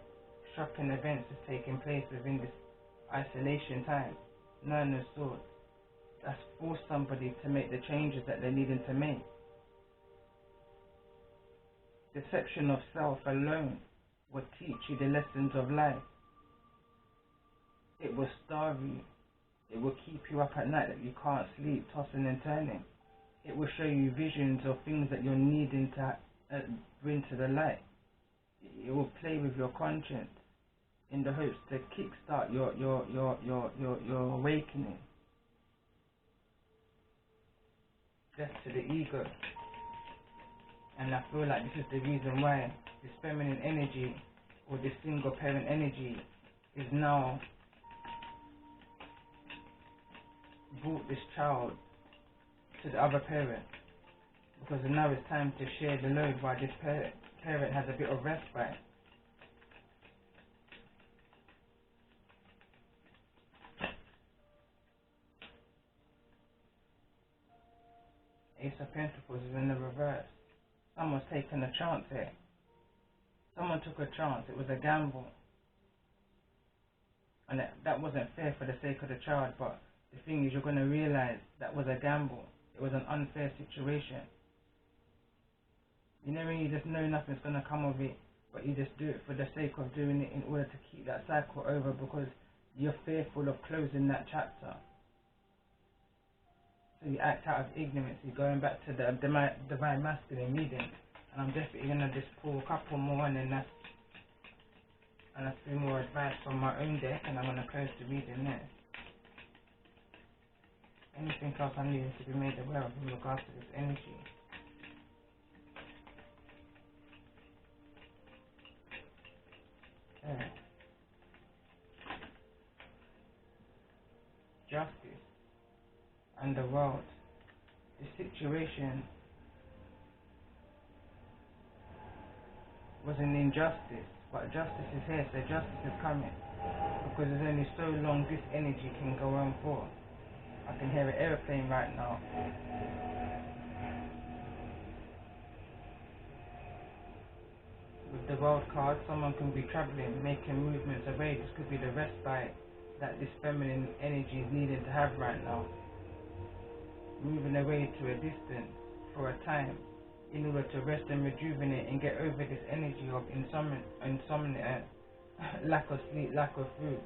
Speaker 1: Shocking events is taking place within this isolation time. Nine of Swords. That's forced somebody to make the changes that they're needing to make. Deception of self alone will teach you the lessons of life. It will starve you. It will keep you up at night that you can't sleep, tossing and turning. It will show you visions of things that you're needing to bring to the light. It will play with your conscience in the hopes to kickstart your awakening. Death to the ego. And I feel like this is the reason why this feminine energy or this single parent energy is now brought this child to the other parent, because now it's time to share the load while this parent has a bit of respite. Ace of Pentacles is in the reverse. Someone's taken a chance here. Someone took a chance. It was a gamble. And that wasn't fair for the sake of the child, but the thing is, you're going to realize that was a gamble. It was an unfair situation. You know when you just know nothing's going to come of it, but you just do it for the sake of doing it in order to keep that cycle over, because you're fearful of closing that chapter. So you act out of ignorance. You're going back to the Divine Masculine reading. And I'm definitely going to just pull a couple more, and then that's a few more advice from my own deck, and I'm going to close the reading there. Anything else I need to be made aware of in regards to this energy? justice and the world. The situation was an injustice, but justice is here, so justice is coming. Because there's only so long this energy can go on for. I can hear an airplane right now. With the world card, someone can be traveling, making movements away. This could be the respite that this feminine energy is needing to have right now. Moving away to a distance for a time in order to rest and rejuvenate and get over this energy of insomnia, lack of sleep, lack of food,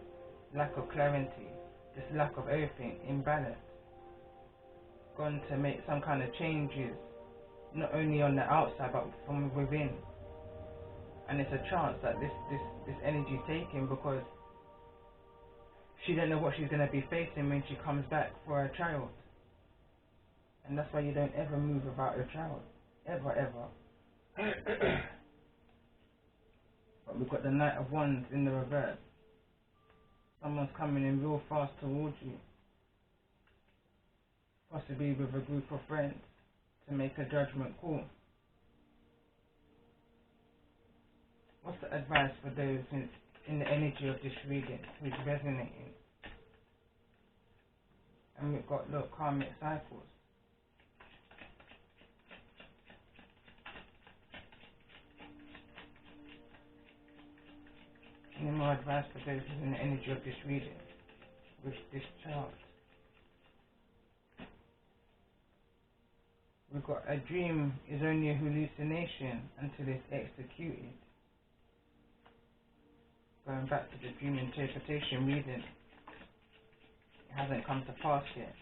Speaker 1: lack of clarity, this lack of everything, imbalance. Gone to make some kind of changes, not only on the outside but from within. And it's a chance that this energy is taken because she don't know what she's going to be facing when she comes back for her child. And that's why you don't ever move without your child. Ever. But we've got the Knight of Wands in the reverse. Someone's coming in real fast towards you. Possibly with a group of friends to make a judgment call. What's the advice for those in the energy of this reading who's resonating? And we've got, look, karmic cycles. Any more advice for those who's in the energy of this reading with this chart? We've got a dream is only a hallucination until it's executed. Going back to the dream interpretation reading, it hasn't come to pass yet.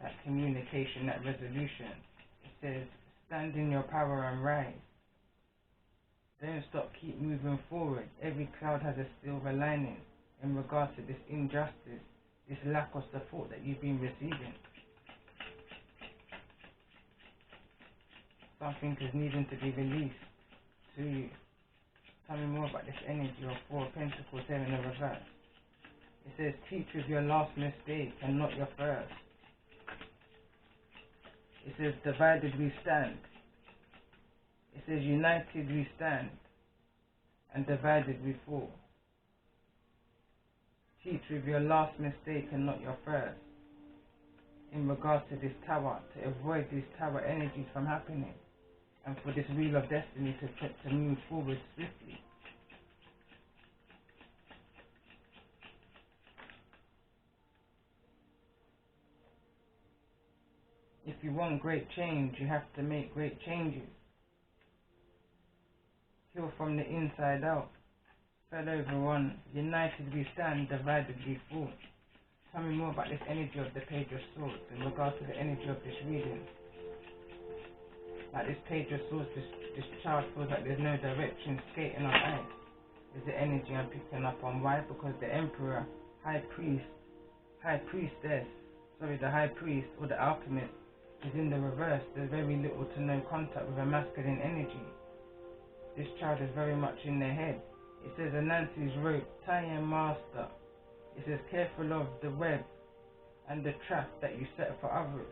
Speaker 1: That communication, that resolution. It says, stand in your power and rise. Don't stop, keep moving forward. Every cloud has a silver lining in regards to this injustice, this lack of support that you've been receiving. Something is needing to be released to you. Tell me more about this energy of Four of Pentacles here in the reverse. It says, teach with your last mistake and not your first. It says, divided we stand. It says, united we stand, and divided we fall. Teach with your last mistake and not your first. In regards to this tower, to avoid these tower energies from happening, and for this wheel of destiny to move forward swiftly. If you want great change, you have to make great changes. Heal from the inside out. Fell over on, united we stand, divided we fall. Tell me more about this energy of the Page of Swords in regards to the energy of this reading. Like this Page of Swords, this child feels like there's no direction, skating on ice. Is the energy I'm picking up on. Why? Because the Emperor, the High Priest or the Alchemist is in the reverse. There's very little to no contact with a masculine energy. This child is very much in their head. It says, Anansi's rope, tie and master. It says, careful of the web and the trap that you set for others,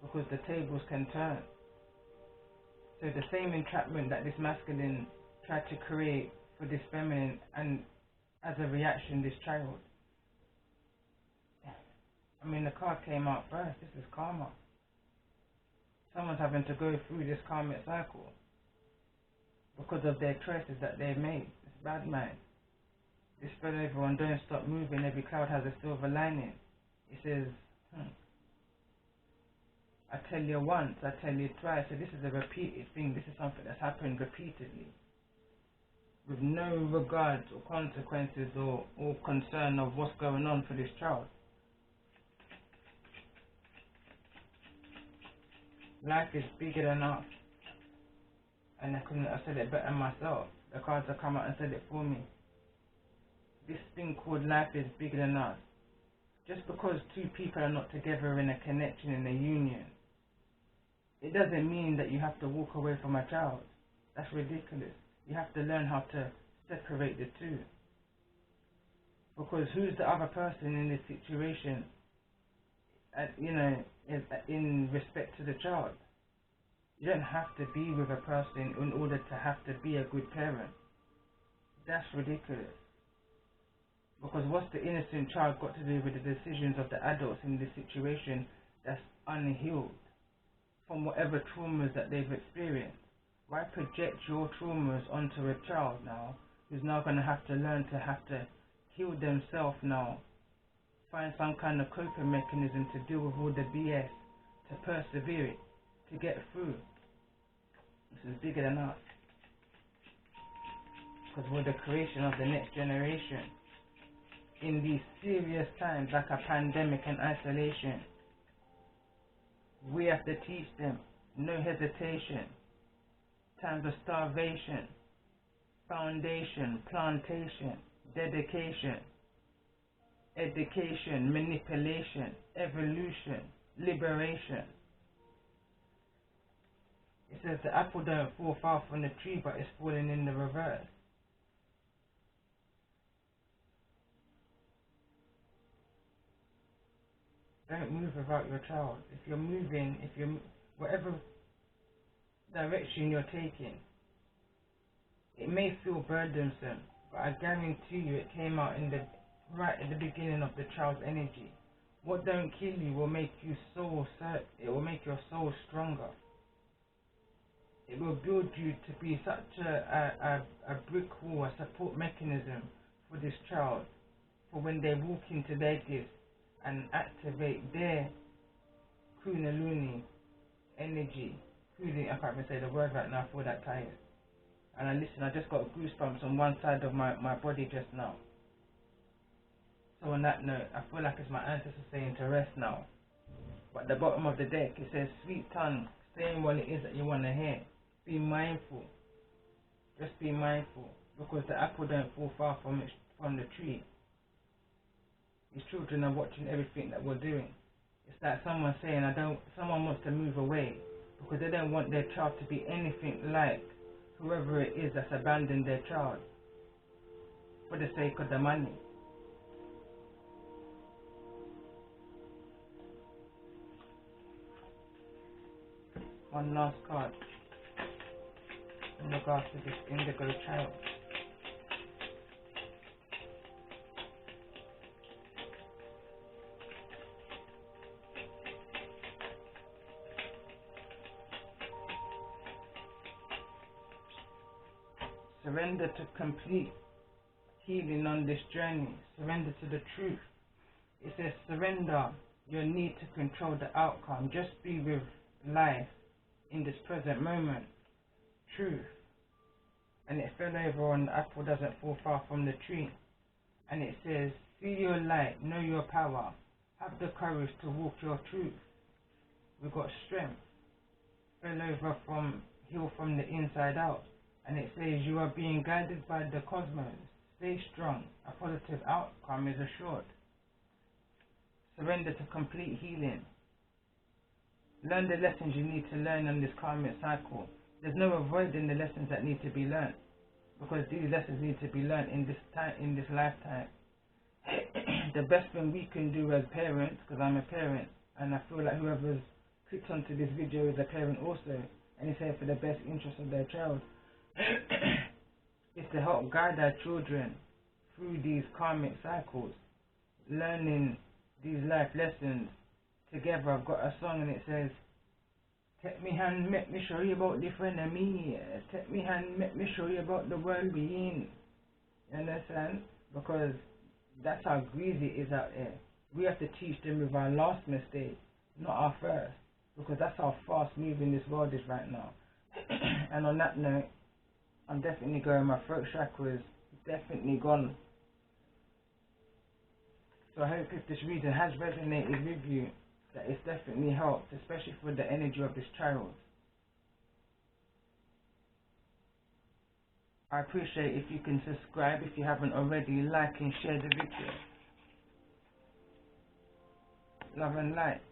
Speaker 1: because the tables can turn. So the same entrapment that this masculine tried to create for this feminine, and as a reaction, this child. I mean, the card came out first. This is karma. Someone's having to go through this karmic cycle because of their choices that they've made. It's bad mind. This fell over on don't stop moving. Every cloud has a silver lining. It says, I tell you once, I tell you twice. So this is a repeated thing. This is something that's happened repeatedly, with no regards or consequences or concern of what's going on for this child. Life is bigger than us. And I couldn't have said it better myself. The cards have come out and said it for me. This thing called life is bigger than us. Just because two people are not together in a connection, in a union, it doesn't mean that you have to walk away from a child. That's ridiculous. You have to learn how to separate the two. Because who's the other person in this situation, in respect to the child? You don't have to be with a person in order to have to be a good parent. That's ridiculous. Because what's the innocent child got to do with the decisions of the adults in this situation that's unhealed from whatever traumas that they've experienced? Why project your traumas onto a child now who's now going to have to learn to heal themselves now, find some kind of coping mechanism to deal with all the BS, to persevere it, to get through? This is bigger than us. Because we're the creation of the next generation. In these serious times like a pandemic and isolation, we have to teach them no hesitation. Times of starvation, foundation, plantation, dedication, education, manipulation, evolution, liberation. It says the apple don't fall far from the tree, but it's falling in the reverse. Don't move without your child. If you're moving, whatever direction you're taking, it may feel burdensome, but I guarantee you it came out right at the beginning of the child's energy. What don't kill you will make you it will make your soul stronger. It will build you to be such a brick wall, a support mechanism for this child, for when they walk into their gifts and activate their Kundalini energy. I can't even say the word right now, I feel that tired. And I just got goosebumps on one side of my body just now. So on that note, I feel like it's my ancestors saying to rest now. But at the bottom of the deck, it says, sweet tongue, saying what it is that you want to hear. Be mindful. Just be mindful. Because the apple don't fall far from the tree. These children are watching everything that we're doing. It's like someone saying, someone wants to move away because they don't want their child to be anything like whoever it is that's abandoned their child for the sake of the money. One last card in regards to this indigo child. Surrender to complete healing on this journey. Surrender to the truth. It says surrender your need to control the outcome. Just be with life in this present moment. Truth. And it fell over on the apple doesn't fall far from the tree. And it says, see your light, know your power. Have the courage to walk your truth. We've got strength. Fell over heal from the inside out. And it says you are being guided by the cosmos. Stay strong. A positive outcome is assured. Surrender to complete healing. Learn the lessons you need to learn on this karmic cycle. There's no avoiding the lessons that need to be learned, because these lessons need to be learned in this lifetime. The best thing we can do as parents, because I'm a parent, and I feel like whoever's clicked onto this video is a parent also, and it's here for the best interest of their child, is to help guide our children through these karmic cycles, learning these life lessons together. I've got a song and it says, take me hand, make me show you about the friend of me. Take me hand, make me show you about the world we in. You understand? Because that's how greasy it is out there. We have to teach them with our last mistake, not our first. Because that's how fast moving this world is right now. And on that note, I'm definitely going. My throat chakra is definitely gone. So I hope if this reading has resonated with you, that it's definitely helped, especially for the energy of this child. I appreciate if you can subscribe if you haven't already, like and share the video. Love and light.